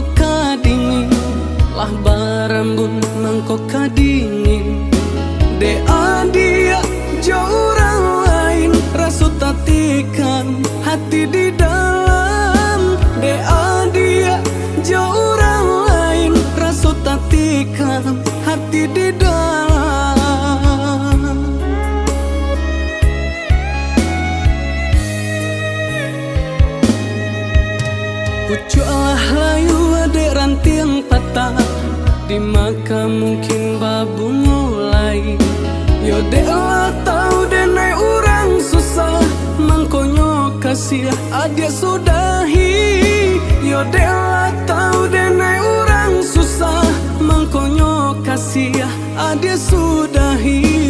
mangko kadingin, lah barambun mangko kadingin. De adia jauh orang lain, rasu tatikan hati di dalam. De adia jauh orang lain, rasu tatikan hati di dalam. Pucuklah layu adek ranting patah, di maka mungkin babu mulai. Yo dek lah tau denai orang susah, mangkonyo kasih adik sudahi. Yo dek lah tau denai orang susah, mangkonyo kasih adik sudahi.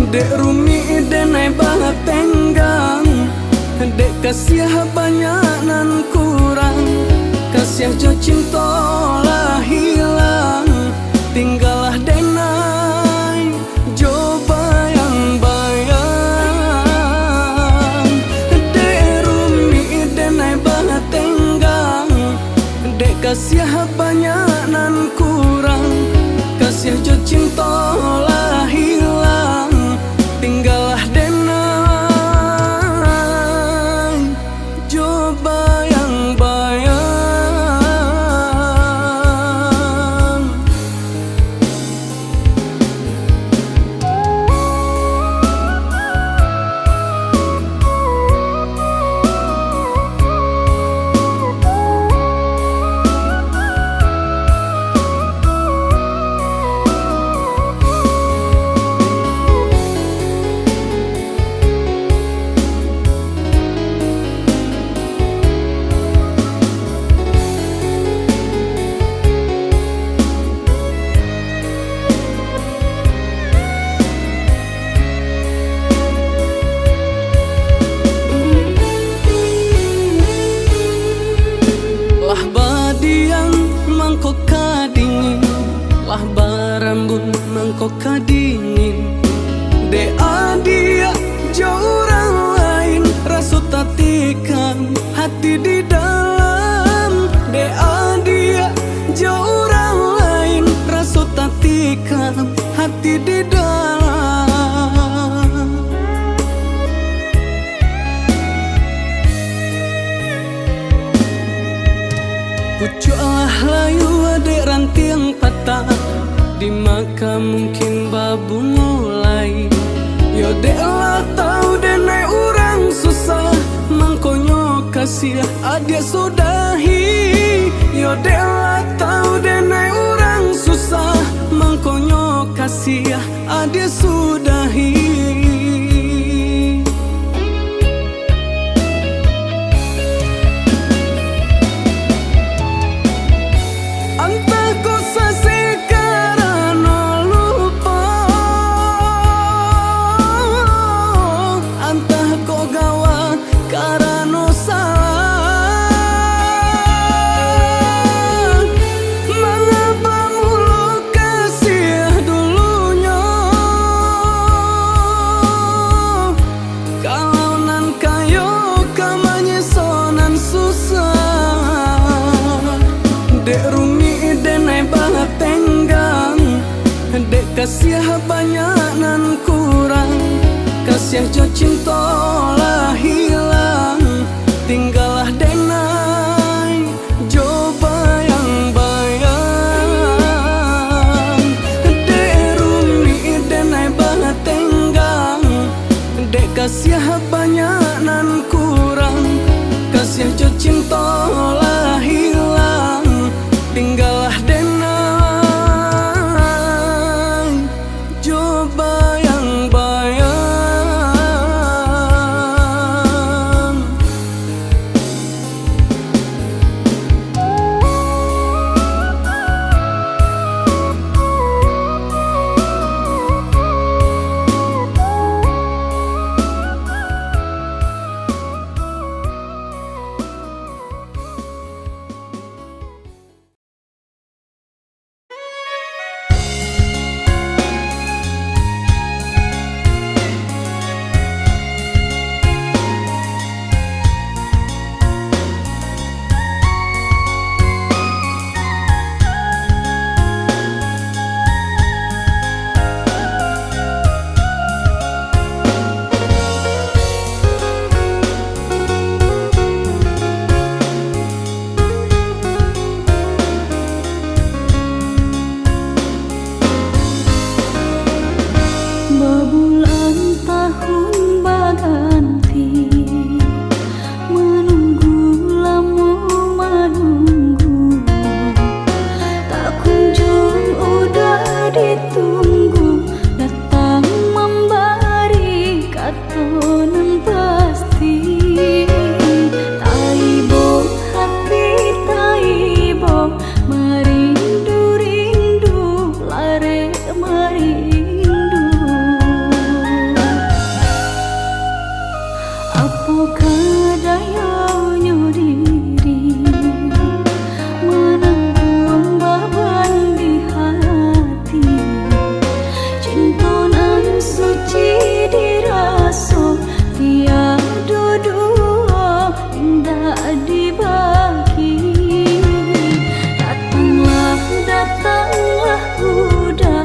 Dek rumi denai banget tenggang, dek kasih banyak nan kurang. Kasih jo cinta lah hilang, tinggallah denai jo bayang-bayang. Dek rumi denai banget tenggang, dek kasih banyak nan kurang. Kasih jo cinta lah hilang, tinggallah denai jo bayang-bayang. Lah badiang mangko kadingin, lah barambun mangko kadingin. De adia jauh orang lain, rasu tatikan hati di dalam. De adia jauh orang lain, rasu tatikan hati di dalam. Pucuklah layu adek ranting patah, di maka mungkin babu mulai. Yo dek lah tau denai orang susah, mangkonyo kasih adik sudahi. Yo dek lah tau denai orang susah, mangkonyo kasih adik sudahi. Dek rumi denai banget tenggang, dek kasih banyak nan kurang. Kasih jo cinta lah hilang, tinggallah denai jo bayang-bayang. Dek rumi denai banget tenggang, dek kasih banyak nan kurang. Kasih jo cinta lah hilang, tinggallah denai jo bayang-bayang. arek merindu. Apakah dayanya diri menanggung beban di hati, cinta nan suci dirasa tiada dua indah dibagi. Datanglah, datanglah udah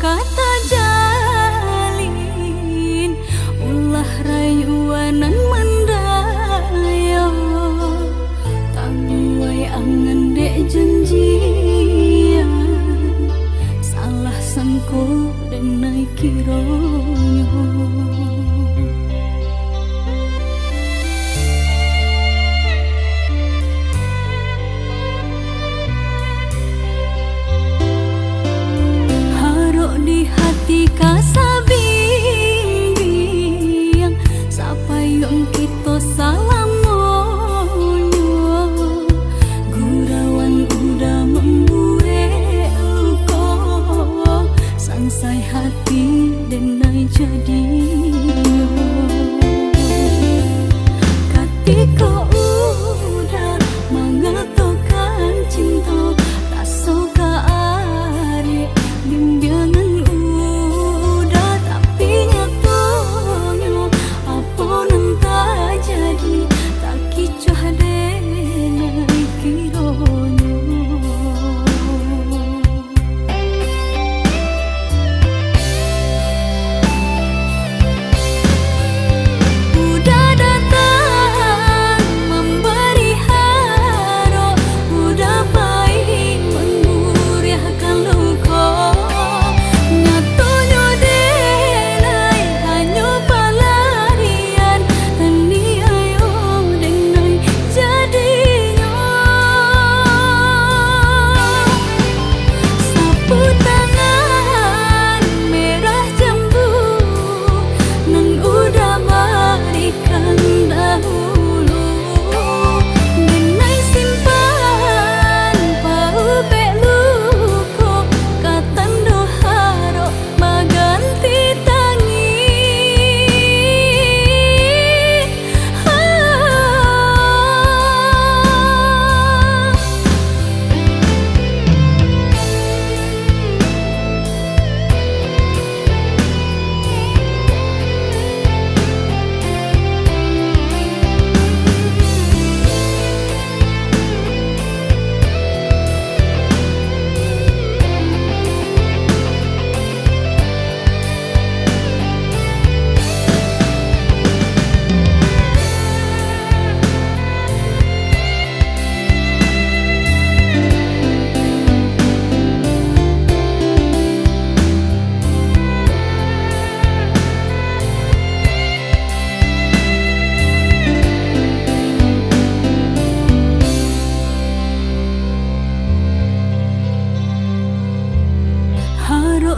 kata jalin ulah rayuanan mendayo tamuai angan dek janjian salah sangko dan naik kironyo. Di hati kasabing sapayong kita salamonyo gurawan udah membuat luko sansai hati denai jadinya ketika udah mengatakan cinta tak suka ari bimbingan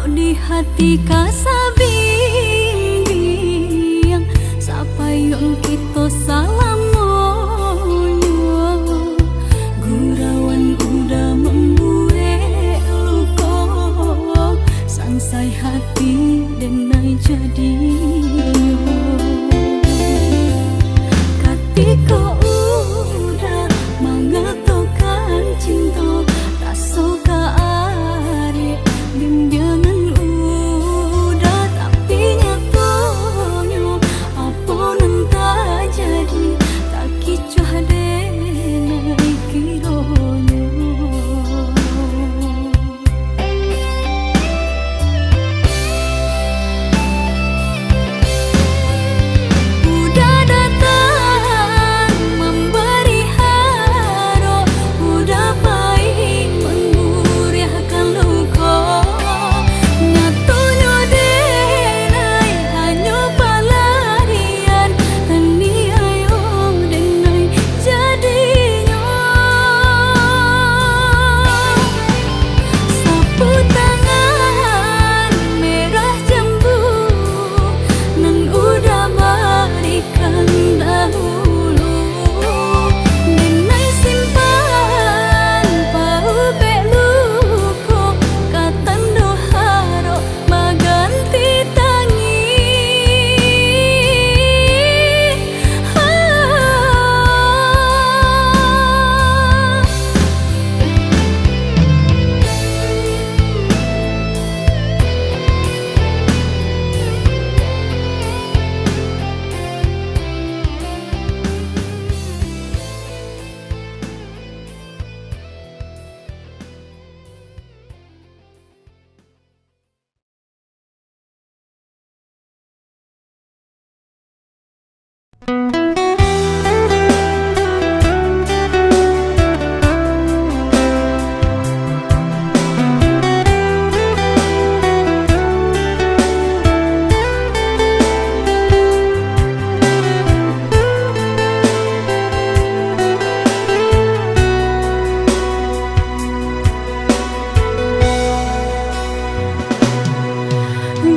di hati kasabing sapayong kita salamonyo gurawan udah membuat luko sansai hati denai jadinya ketika udah mengatakan cinta tak suka ari bimbingan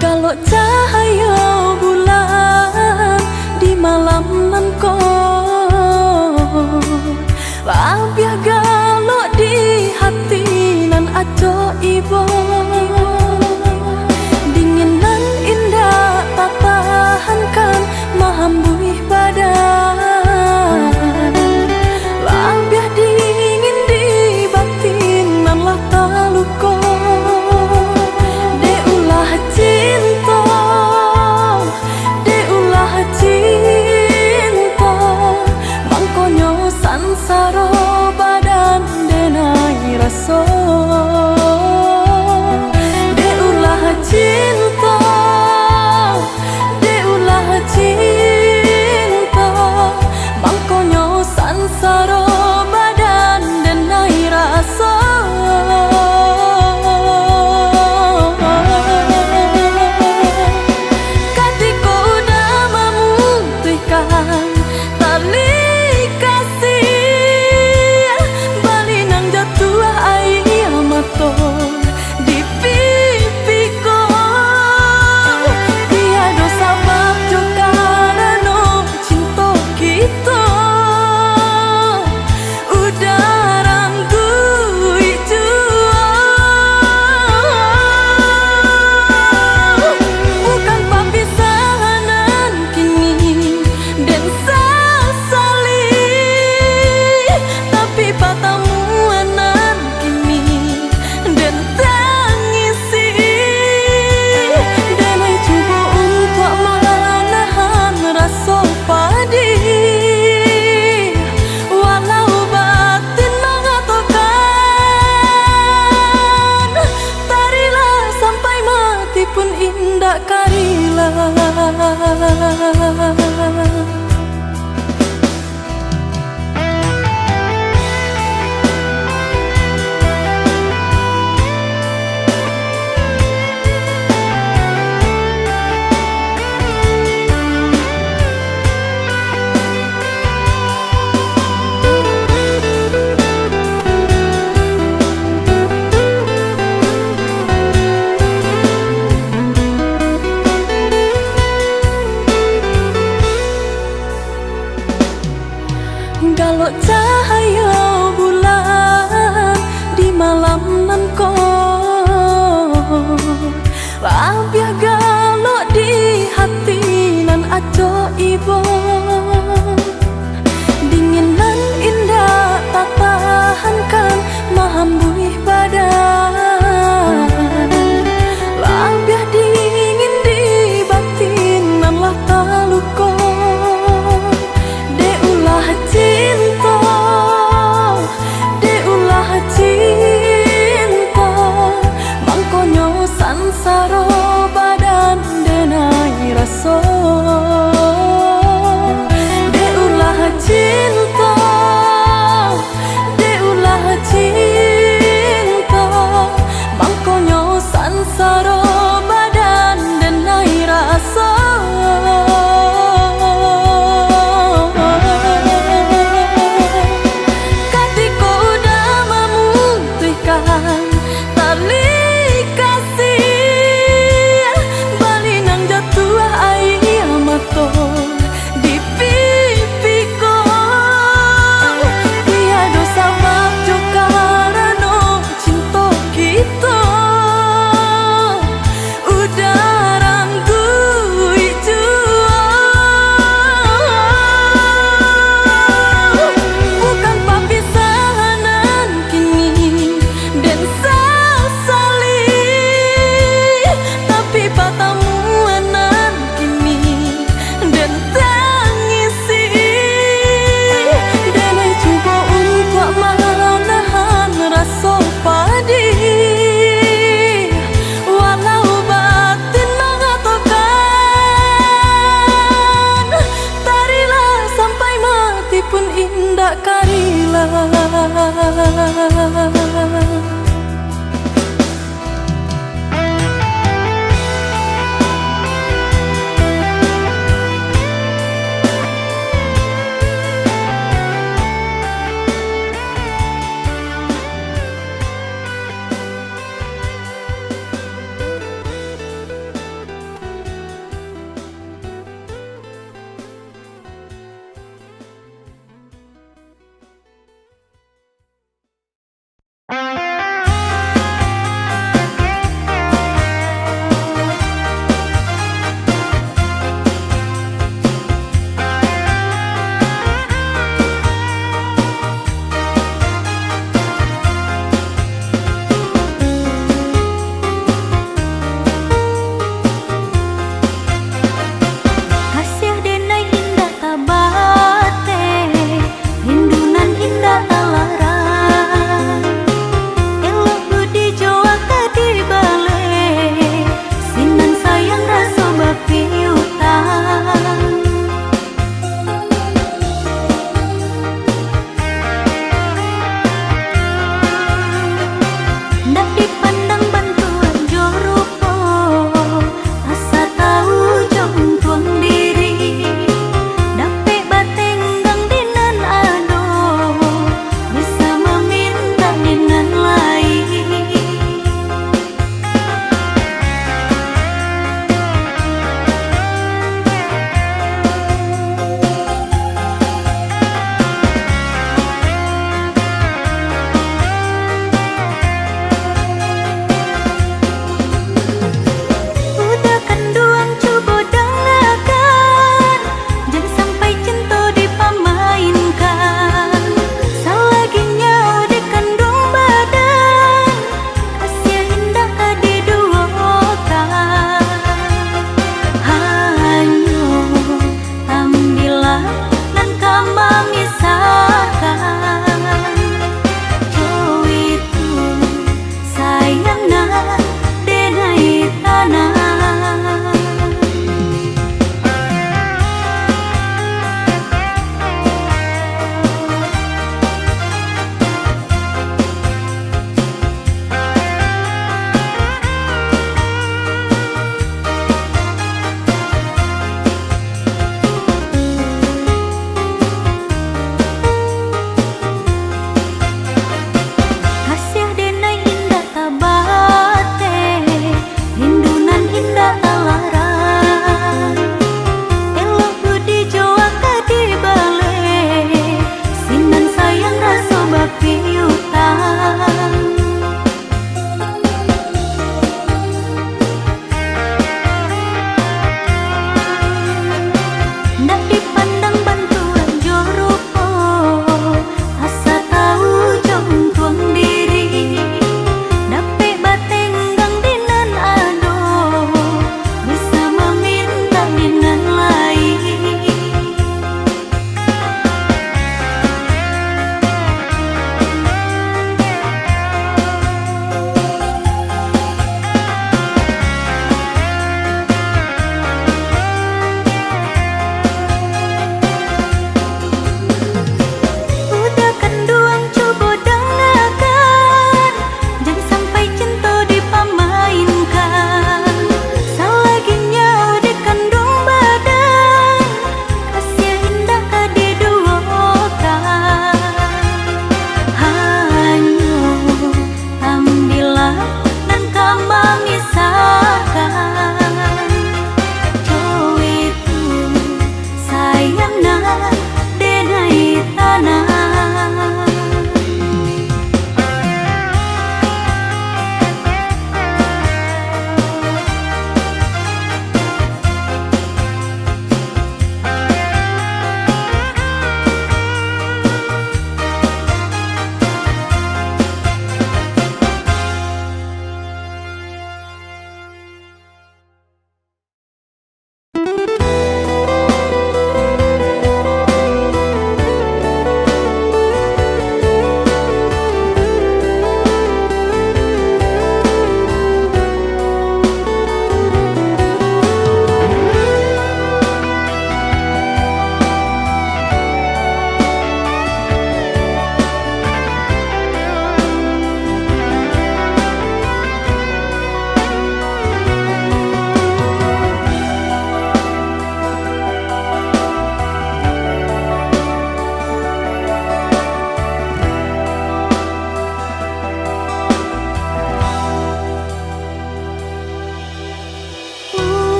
Kalau cahaya bulan di malam nan Labiah galok di hati nan aco ibo Dinginan indah tak tahankan mahambui badan Labiah dingin di batin nan lah taluko Deulah cinta Deulah cinta Mangkonyo sansaro badan denai raso Deulah cinta Deulah cinta Mangkonyo sansaro badan denai raso Katiko udah memutihkan tali kasih Balinang jatuh air mata di pipiku Tiada sabab juga karena cinta kita Udah ranggui jua Bukan perpisahan kini dan sesali Tapi pertemuan kini dan tangisi Dan ai cuba untuk menahan rasa pedih Walau batin mengatakan Tarilah sampai mati pun indah karilah Kalau cahaya bulan di malam nan Labiah galok di hati nan aco ibo Dinginan indah tak tahankan mahambui badan Labiah dingin di batin nan lah taluko Deulah cinta Deulah cinta Mangkonyo sansaro badan denai raso Deulah cinta Deulah cinta Mangkonyo sansaro badan denai raso Katiko udah memutihkan tali kasih Balinang jatuh air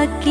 sakit